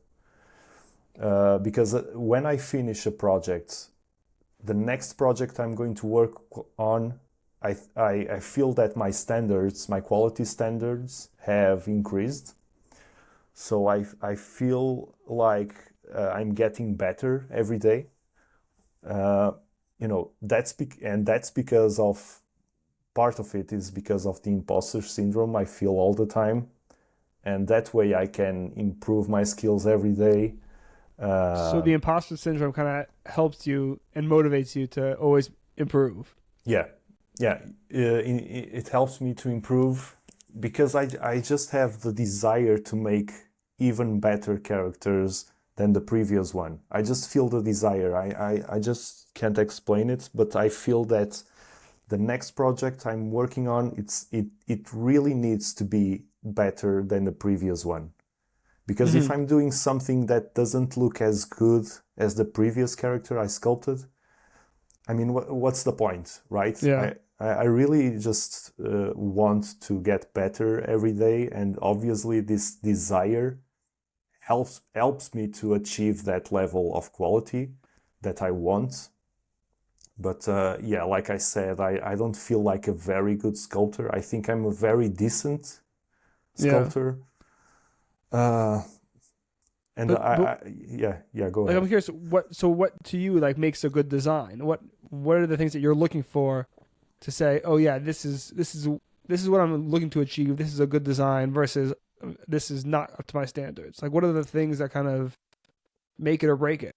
Because when I finish a project, the next project I'm going to work on, I feel that my standards, my quality standards have increased. So I feel like I'm getting better every day. Uh, you know, that's because of part of it is because of the imposter syndrome I feel all the time, and that way I can improve my skills every day. So Uh, the imposter syndrome kind of helps you and motivates you to always improve. yeah, yeah, it helps me to improve because I just have the desire to make even better characters than the previous one. I just feel the desire. I just can't explain it, but I feel that the next project I'm working on, it really needs to be better than the previous one. Because if I'm doing something that doesn't look as good as the previous character I sculpted, I mean, what's the point, right? Yeah. I really just want to get better every day, and obviously this desire helps me to achieve that level of quality that I want. But yeah, like I said, I don't feel like a very good sculptor. I think I'm a very decent sculptor. Yeah. And yeah, go ahead. I'm curious, what to you like makes a good design? What are the things that you're looking for to say, oh yeah, this is what I'm looking to achieve. This is a good design versus this is not up to my standards. Like, what are the things that kind of make it or break it?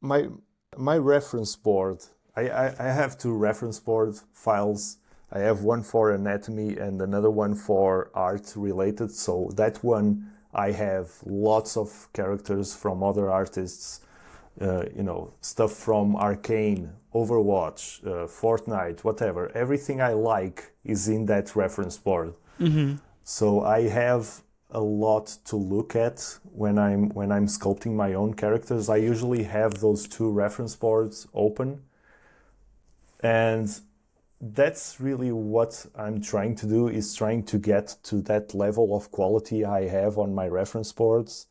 My reference board, I have two reference board files. I have one for anatomy and another one for art related. So that one, I have lots of characters from other artists, stuff from Arcane, Overwatch, Fortnite, whatever. Everything I like is in that reference board. So I have a lot to look at when I'm sculpting my own characters. I usually have those two reference boards open, and that's really what I'm trying to do, is trying to get to that level of quality I have on my reference boards.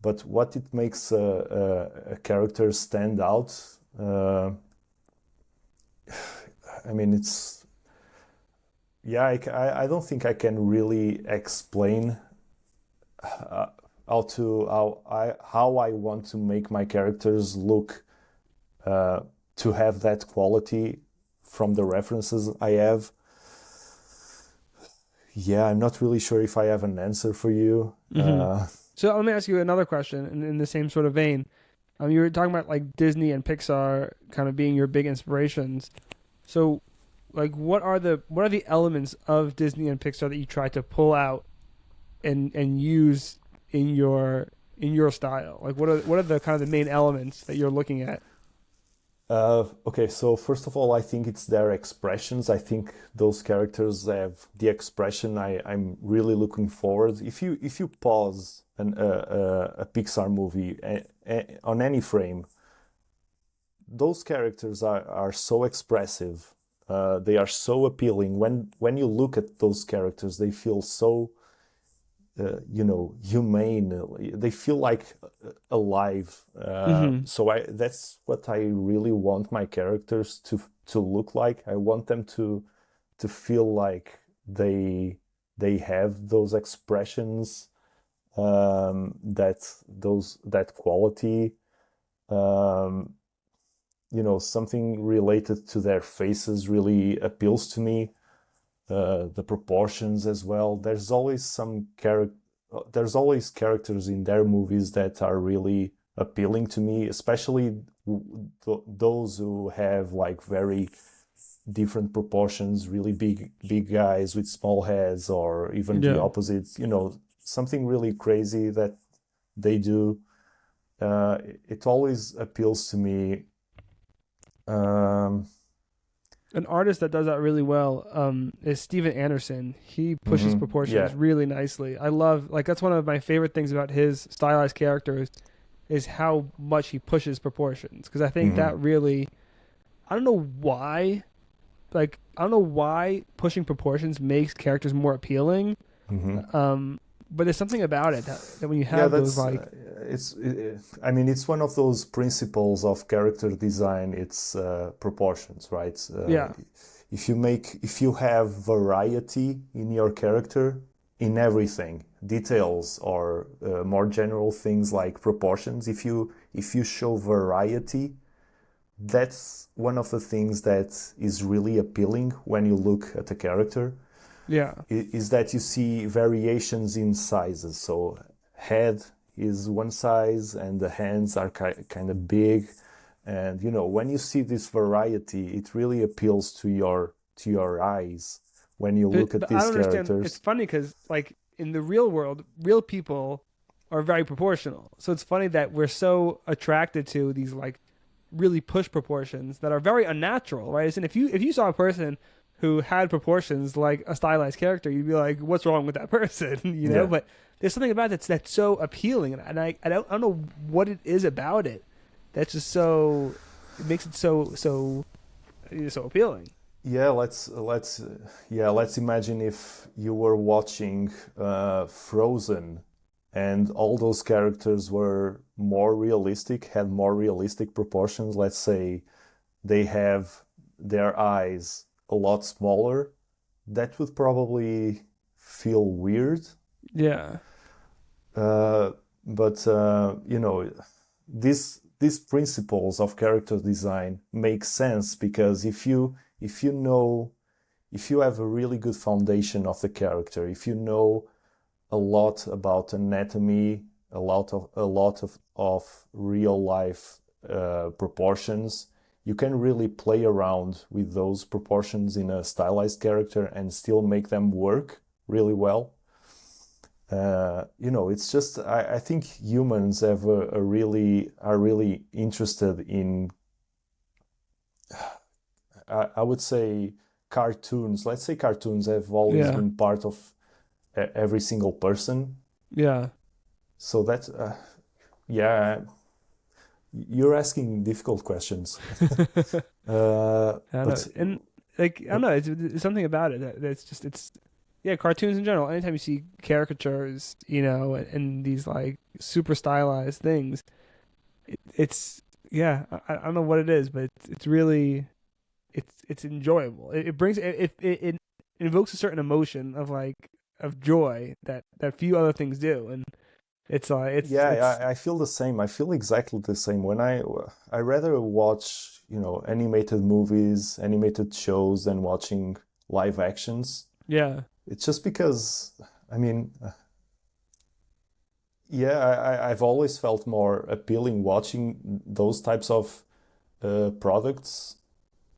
But what it makes a character stand out, I mean, it's, yeah, I don't think I can really explain how I want to make my characters look to have that quality from the references I have. Yeah, I'm not really sure if I have an answer for you. So let me ask you another question in the same sort of vein. You were talking about like Disney and Pixar kind of being your big inspirations. So, like, what are the elements of Disney and Pixar that you try to pull out and use in your style? Like, what are the kind of the main elements that you're looking at? Okay, so first of all, I think it's their expressions. I think those characters have the expression I'm really looking forward. If you pause a Pixar movie on any frame, those characters are so expressive. They are so appealing. When you look at those characters, they feel so humane. They feel like alive. So that's what I really want my characters to look like. I want them to feel like they have those expressions, that quality. Something related to their faces really appeals to me. The proportions as well. There's always characters in their movies that are really appealing to me, especially those who have like very different proportions, really big guys with small heads, or even the opposite. Something really crazy that they do. It always appeals to me. An artist that does that really well is Steven Anderson. He pushes proportions really nicely. I love, like, that's one of my favorite things about his stylized characters is how much he pushes proportions. Because I think that really, I don't know why pushing proportions makes characters more appealing. But there's something about it that when you have those, like, it's one of those principles of character design. It's proportions, right? If you have variety in your character, in everything, details or more general things like proportions, if you show variety, that's one of the things that is really appealing when you look at a character. Is that you see variations in sizes. So head is one size and the hands are kind of big, and when you see this variety, it really appeals to your eyes when you look at these characters. It's funny because, like, in the real world, real people are very proportional. So it's funny that we're so attracted to these like really push proportions that are very unnatural, right? And if you saw a person who had proportions like a stylized character, you'd be like, what's wrong with that person? Yeah. But there's something about it that's so appealing, and I don't know what it is about it that's just so, it makes it so appealing. Yeah, let's imagine if you were watching Frozen, and all those characters were more realistic, had more realistic proportions. Let's say they have their eyes a lot smaller. That would probably feel weird. Yeah. But these principles of character design make sense, because if you have a really good foundation of the character, if you know a lot about anatomy, a lot of real life proportions, you can really play around with those proportions in a stylized character and still make them work really well. It's just, I think humans have are really interested in, I would say, cartoons. Let's say cartoons have always been part of every single person. Yeah. So that's, you're asking difficult questions. I don't know. And like, I don't know, it's something about it that's just, cartoons in general. Anytime you see caricatures, and these like super stylized things, it's I don't know what it is, but it's really, it's enjoyable. It brings it invokes a certain emotion of joy that few other things do, and I feel the same. I feel exactly the same. When I rather watch animated movies, animated shows than watching live actions. Yeah. It's just because, I've always felt more appealing watching those types of products,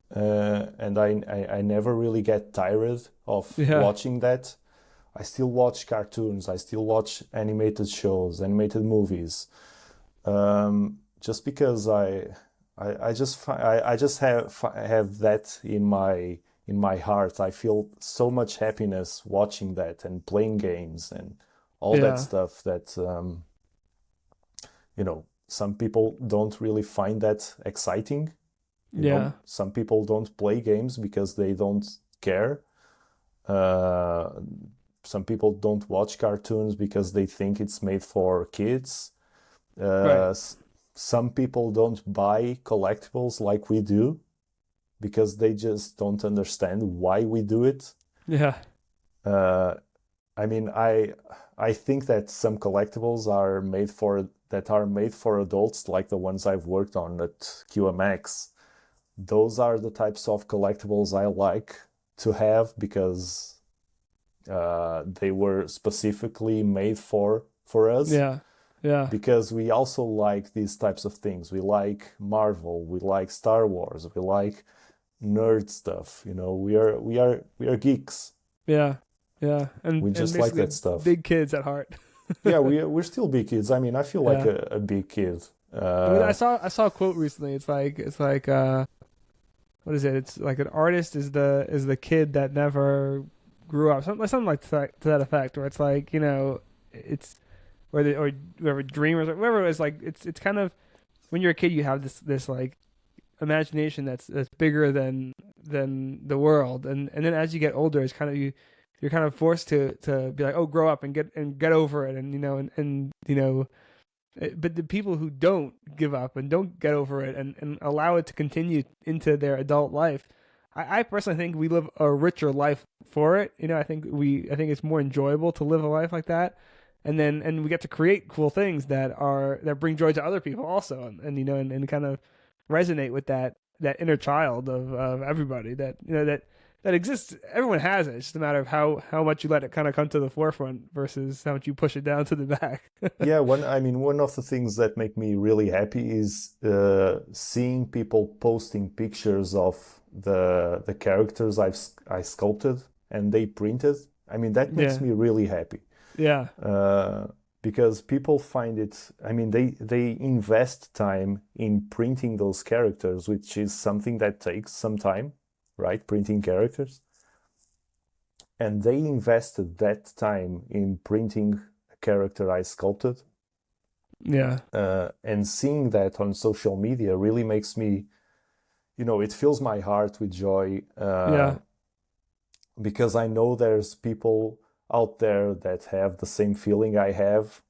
and I never really get tired of watching that. I still watch cartoons, I still watch animated shows, animated movies, just because I just have that in my heart. I feel so much happiness watching that and playing games and all that stuff that, some people don't really find that exciting. You know? Some people don't play games because they don't care. Some people don't watch cartoons because they think it's made for kids. Some people don't buy collectibles like we do, because they just don't understand why we do it. Yeah. I think that some collectibles are made for adults, like the ones I've worked on at QMX. Those are the types of collectibles I like to have, because they were specifically made for us. Yeah. Yeah. Because we also like these types of things. We like Marvel, we like Star Wars, we like nerd stuff. We are geeks. Yeah. Yeah. And we just like that stuff. Big kids at heart. Yeah, we're still big kids. I feel like a big kid. I saw a quote recently. It's like what is it? It's like an artist is the kid that never grew up. Something like to that effect. Where it's like, it's or whoever dreamers or whatever it is. Like it's kind of, when you're a kid, you have this like imagination that's bigger than the world, and then as you get older, it's kind of you're kind of forced to be like, oh, grow up and get over it, and but the people who don't give up and don't get over it and allow it to continue into their adult life, I personally think we live a richer life for it. I think it's more enjoyable to live a life like that, and we get to create cool things that bring joy to other people also, and kind of resonate with that inner child of everybody that exists. Everyone has it. It's just a matter of how much you let it kind of come to the forefront versus how much you push it down to the back. Yeah, one of the things that make me really happy is seeing people posting pictures of the characters I sculpted and they printed. That makes me really happy. Yeah. because people find it, I mean, they invest time in printing those characters, which is something that takes some time, right? Printing characters. And they invested that time in printing a character I sculpted. Yeah. And seeing that on social media really makes me, it fills my heart with joy. Because I know there's people out there that have the same feeling I have.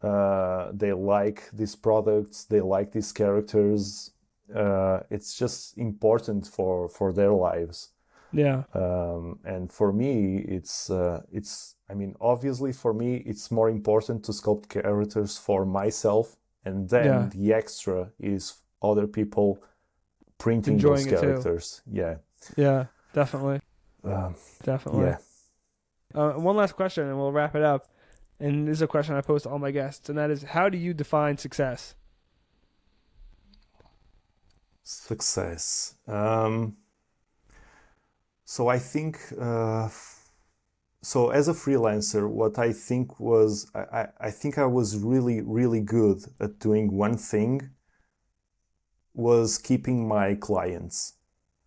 They like these products, they like these characters. It's just important for their lives. Yeah. And for me, it's I mean, obviously for me, it's more important to sculpt characters for myself, and then the extra is other people printing enjoying those characters. Yeah. Yeah, definitely. Definitely. Yeah. One last question, and we'll wrap it up. And this is a question I pose to all my guests, and that is, how do you define success? Success. So I think, so as a freelancer, what I think was, I think I was really, really good at doing one thing, was keeping my clients.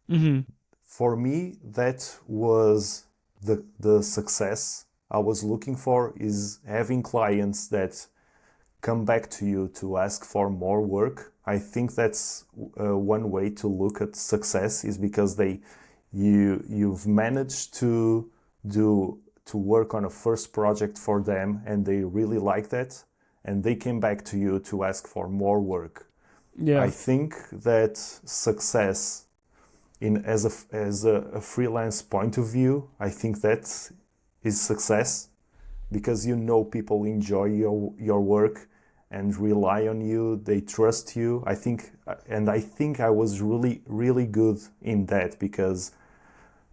Mm-hmm. For me, that was the success I was looking for, is having clients that come back to you to ask for more work. I think that's one way to look at success, is because you've managed to work on a first project for them and they really like that, and they came back to you to ask for more work. Yeah. I think that success as a freelance point of view, I think that is success, because people enjoy your work and rely on you, they trust you. I think I was really, really good in that, because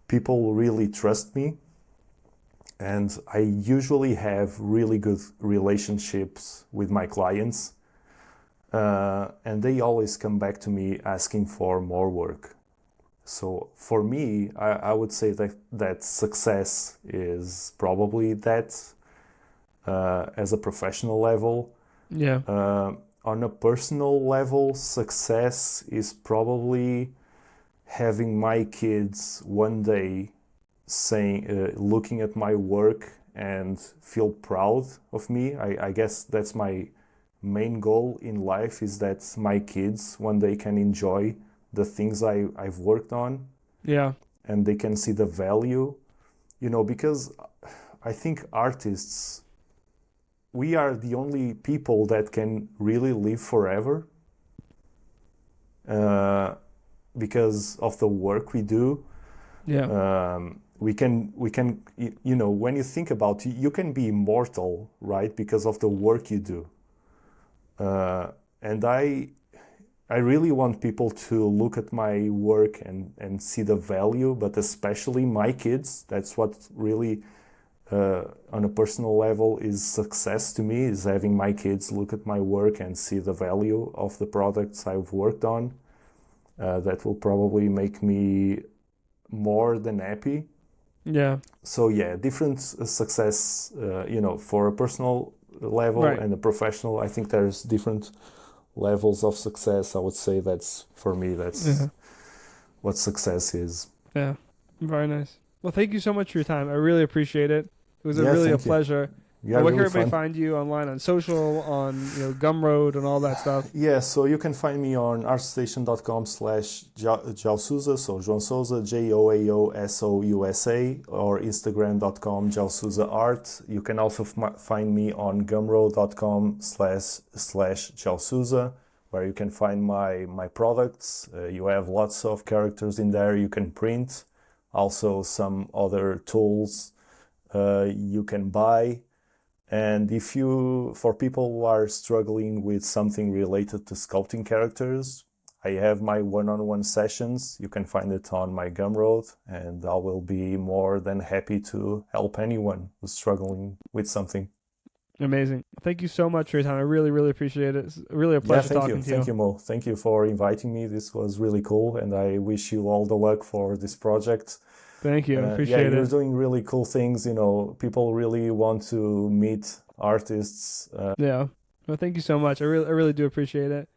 people really trust me, and I usually have really good relationships with my clients, and they always come back to me asking for more work. So for me, I would say that success is probably that, as a professional level. Yeah. On a personal level, success is probably having my kids one day looking at my work and feel proud of me. I guess that's my main goal in life, is that my kids one day can enjoy the things I've worked on. Yeah. And they can see the value, because I think artists, we are the only people that can really live forever, because of the work we do. Yeah. We can, when you think about it, you can be immortal, right? Because of the work you do. And I really want people to look at my work and see the value, but especially my kids. That's what really, on a personal level, is success to me, is having my kids look at my work and see the value of the products I've worked on. That will probably make me more than happy. Yeah. So yeah, different success, for a personal level and a professional. I think there's different levels of success. I would say that's, for me, that's what success is. Yeah. Very nice. Well, thank you so much for your time. I really appreciate it. It was really a pleasure. Yeah, where really can everybody fun. find you online, on social, on Gumroad and all that stuff? Yeah, so you can find me on artstation.com/João Souza, so João Souza, JOAOSOUSA, or Instagram.com João Souza Art. You can also find me on Gumroad.com/João Souza, where you can find my products. You have lots of characters in there you can print, also some other tools you can buy. And for people who are struggling with something related to sculpting characters, I have my one-on-one sessions. You can find it on my Gumroad, and I will be more than happy to help anyone who's struggling with something. Amazing. Thank you so much for your time. I really, really appreciate it. It's really a pleasure talking to you. Thank you, Mo. Thank you for inviting me. This was really cool, and I wish you all the luck for this project. Thank you. I appreciate it. You're doing really cool things. People really want to meet artists. Yeah. Well, thank you so much. I really do appreciate it.